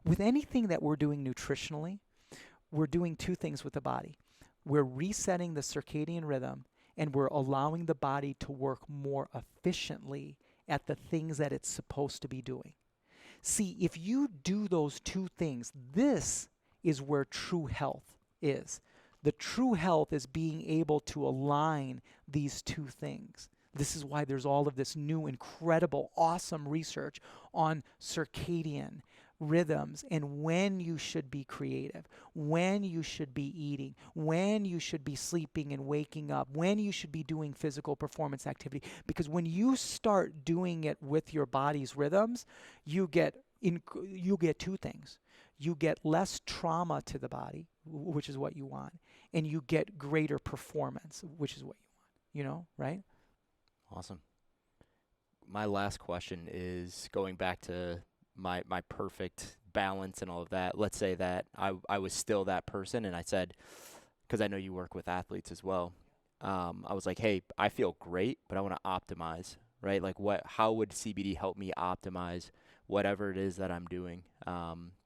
With anything that we're doing nutritionally, we're doing 2 things with the body. We're resetting the circadian rhythm, and we're allowing the body to work more efficiently at the things that it's supposed to be doing. See, if you do those 2 things, this is where true health is. The true health is being able to align these 2 things. This is why there's all of this new, incredible, awesome research on circadian rhythms and when you should be creative, when you should be eating, when you should be sleeping and waking up, when you should be doing physical performance activity. Because when you start doing it with your body's rhythms, you get 2 things. You get less trauma to the body, which is what you want, and you get greater performance, which is what you want, right? Awesome. My last question is going back to my perfect balance and all of that. Let's say that I was still that person, and I said, because I know you work with athletes as well, I was like, hey, I feel great, but I want to optimize, right? Like how would CBD help me optimize whatever it is that I'm doing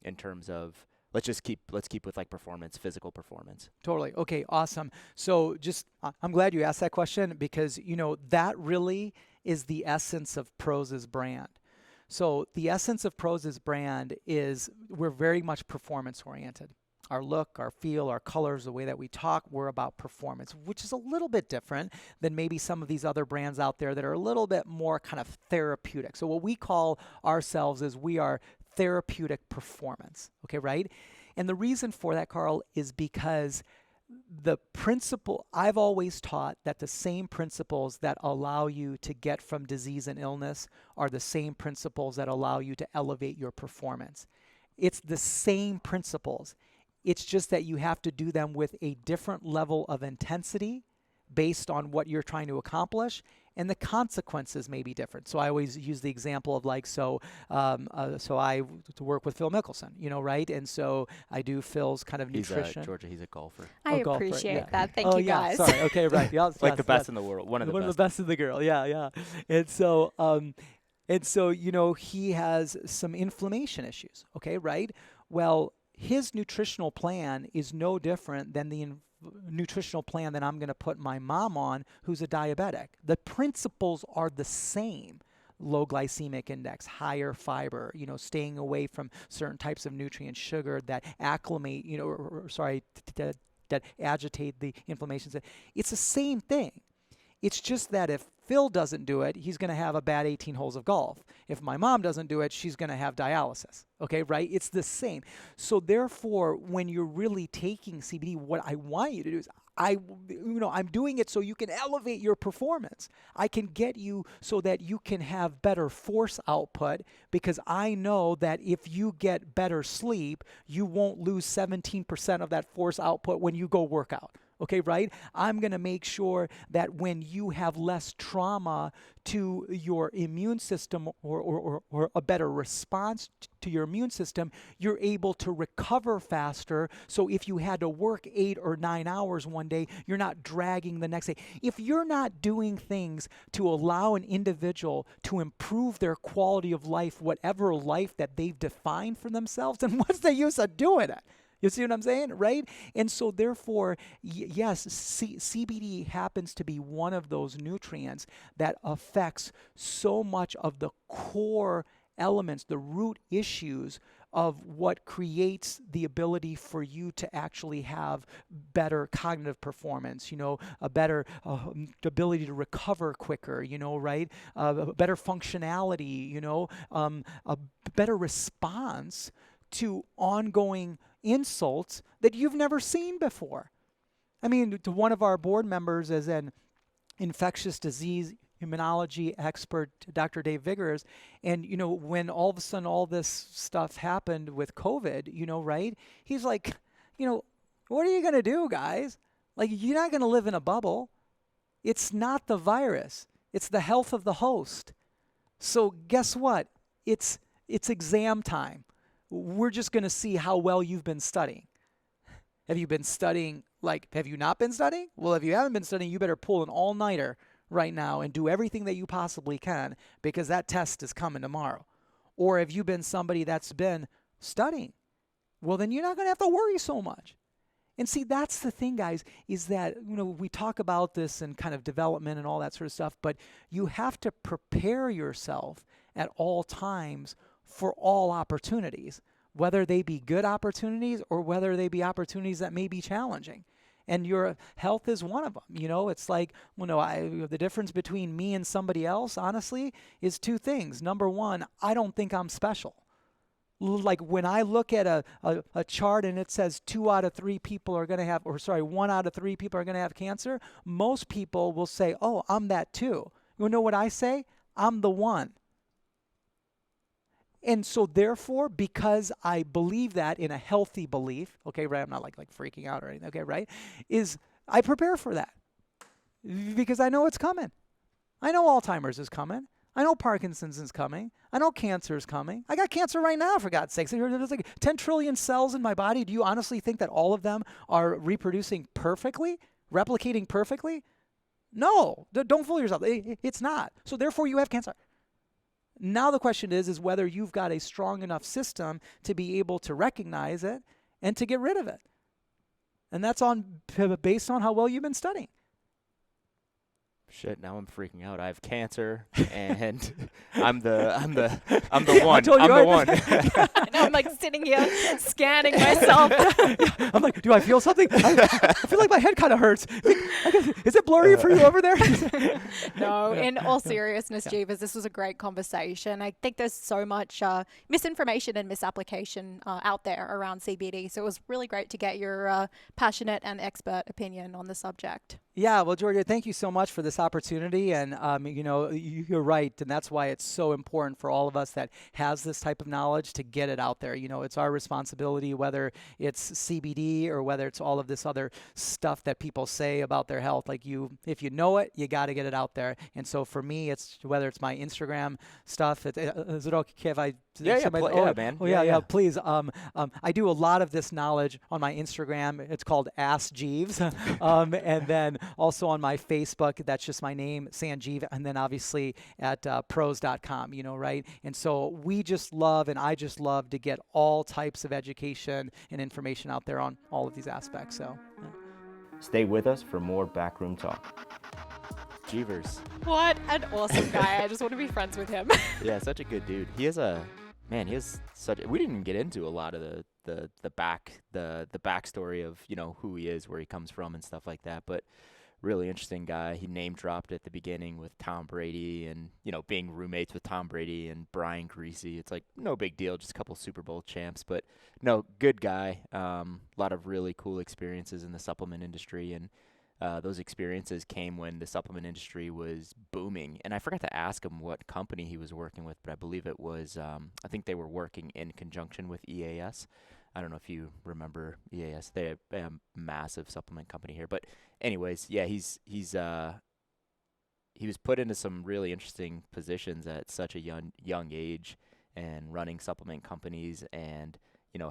in terms of, let's keep with like performance, physical performance. Totally. Okay, awesome. So I'm glad you asked that question, because, that really is the essence of Proza's brand. So the essence of Proza's brand is we're very much performance oriented. Our look, our feel, our colors, the way that we talk, we're about performance, which is a little bit different than maybe some of these other brands out there that are a little bit more kind of therapeutic. So what we call ourselves is we are therapeutic performance, okay, right? And the reason for that, Carl, is because I've always taught that the same principles that allow you to get from disease and illness are the same principles that allow you to elevate your performance. It's the same principles. It's just that you have to do them with a different level of intensity based on what you're trying to accomplish, and the consequences may be different. So I always use the example of so I work with Phil Mickelson, right? And so I do Phil's kind of nutrition. Georgia, he's a golfer. I golfer, appreciate that. Thank you, yeah, guys. Sorry. Okay, right. Yeah, Like the best in the world. One of the best in the world. Yeah. And so he has some inflammation issues. Okay, right? Well, his nutritional plan is no different than the nutritional plan that I'm going to put my mom on, who's a diabetic. The principles are the same. low glycemic index, higher fiber, staying away from certain types of nutrients, sugar that acclimate, that agitate the inflammation. It's the same thing. It's just that if Phil doesn't do it, he's going to have a bad 18 holes of golf. If my mom doesn't do it, she's going to have dialysis. Okay, right? It's the same. So therefore, when you're really taking CBD, what I want you to do is I'm doing it so you can elevate your performance. I can get you so that you can have better force output, because I know that if you get better sleep, you won't lose 17% of that force output when you go work out. Okay, right? I'm going to make sure that when you have less trauma to your immune system or a better response to your immune system, you're able to recover faster. So if you had to work 8 or 9 hours one day, you're not dragging the next day. If you're not doing things to allow an individual to improve their quality of life, whatever life that they've defined for themselves, then what's the use of doing it? You see what I'm saying, right? And so therefore, yes, CBD happens to be one of those nutrients that affects so much of the core elements, the root issues of what creates the ability for you to actually have better cognitive performance, a better ability to recover quicker, right? Better functionality, a better response to ongoing insults that you've never seen before. I mean, to one of our board members as an infectious disease immunology expert, Dr. Dave Viggers, and, when all of a sudden all this stuff happened with COVID, right? He's like, what are you going to do, guys? Like, you're not going to live in a bubble. It's not the virus. It's the health of the host. So guess what? It's exam time. We're just going to see how well you've been studying. Have you been studying? Have you not been studying? Well, if you haven't been studying, you better pull an all-nighter right now and do everything that you possibly can, because that test is coming tomorrow. Or have you been somebody that's been studying? Well, then you're not going to have to worry so much. And see, that's the thing, guys, is that, we talk about this and kind of development and all that sort of stuff, but you have to prepare yourself at all times for all opportunities, whether they be good opportunities or whether they be opportunities that may be challenging. And your health is one of them. It's like, the difference between me and somebody else, honestly, is two things. Number one, I don't think I'm special. Like when I look at a chart and it says 2 out of 3 people are going to have, 1 out of 3 people are going to have cancer, most people will say, oh, I'm that too. You know what I say? I'm the one. And so therefore, because I believe that in a healthy belief, okay, right, I'm not like freaking out or anything, okay, right, is I prepare for that because I know it's coming. I know Alzheimer's is coming. I know Parkinson's is coming. I know cancer is coming. I got cancer right now, for God's sakes. There's like 10 trillion cells in my body. Do you honestly think that all of them are reproducing perfectly, replicating perfectly? No, don't fool yourself. It's not. So therefore, you have cancer. Now the question is whether you've got a strong enough system to be able to recognize it and to get rid of it. And that's based on how well you've been studying. Shit, now I'm freaking out. I have cancer, and I'm the one. I'm the one. Now I'm like sitting here scanning myself. I'm like, do I feel something? I feel like my head kind of hurts. Is it blurry for you over there? No, in all seriousness, Jeevers, this was a great conversation. I think there's so much misinformation and misapplication out there around CBD. So it was really great to get your passionate and expert opinion on the subject. Yeah, well, Georgia, thank you so much for this opportunity. And, you're right. And that's why it's so important for all of us that has this type of knowledge to get it out there. It's our responsibility, whether it's CBD or whether it's all of this other stuff that people say about their health. If you know it, you got to get it out there. And so for me, it's whether it's my Instagram stuff. Is it okay if I... Yeah, man. Yeah, please. I do a lot of this knowledge on my Instagram. It's called Ask Jeeves. And then also on my Facebook, that's just my name, Sanjeev, and then obviously at Proza.com, right? And so I just love to get all types of education and information out there on all of these aspects. So, Stay with us for more Backroom Talk. Jeevers. What an awesome guy. I just want to be friends with him. Yeah, such a good dude. He has a man. He has such. We didn't even get into a lot of the backstory of who he is, where he comes from, and stuff like that. But really interesting guy. He name dropped at the beginning with Tom Brady, and being roommates with Tom Brady and Brian Greasy. It's like no big deal, just a couple Super Bowl champs. But no, good guy. A lot of really cool experiences in the supplement industry, and those experiences came when the supplement industry was booming. And I forgot to ask him what company he was working with, but I believe it was, I think they were working in conjunction with EAS. I don't know if you remember EAS. They're a massive supplement company here. But anyways, yeah, he was put into some really interesting positions at such a young age, and running supplement companies, and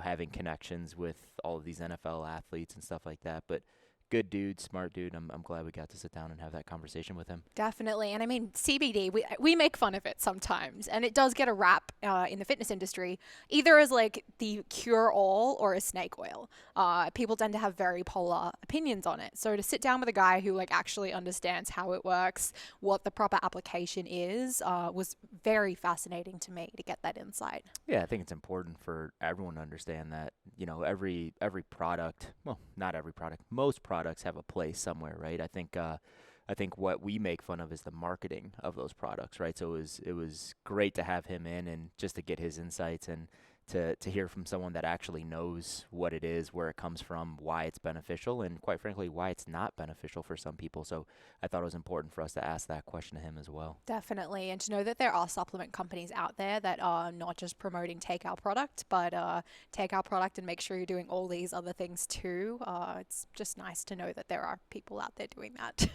having connections with all of these NFL athletes and stuff like that. But good dude, smart dude. I'm glad we got to sit down and have that conversation with him. Definitely. And I mean, CBD, we make fun of it sometimes, and it does get a rap in the fitness industry, either as like the cure-all or as snake oil. People tend to have very polar opinions on it. So to sit down with a guy who like actually understands how it works, what the proper application is, was very fascinating to me to get that insight. Yeah, I think it's important for everyone to understand that, every product, well, not every product, most products have a place somewhere, right? I think what we make fun of is the marketing of those products, right? So it was great to have him in, and just to get his insights, and to hear from someone that actually knows what it is, where it comes from, why it's beneficial, and quite frankly, why it's not beneficial for some people. So I thought it was important for us to ask that question to him as well. Definitely. And to know that there are supplement companies out there that are not just promoting take our product, but take our product and make sure you're doing all these other things too. It's just nice to know that there are people out there doing that.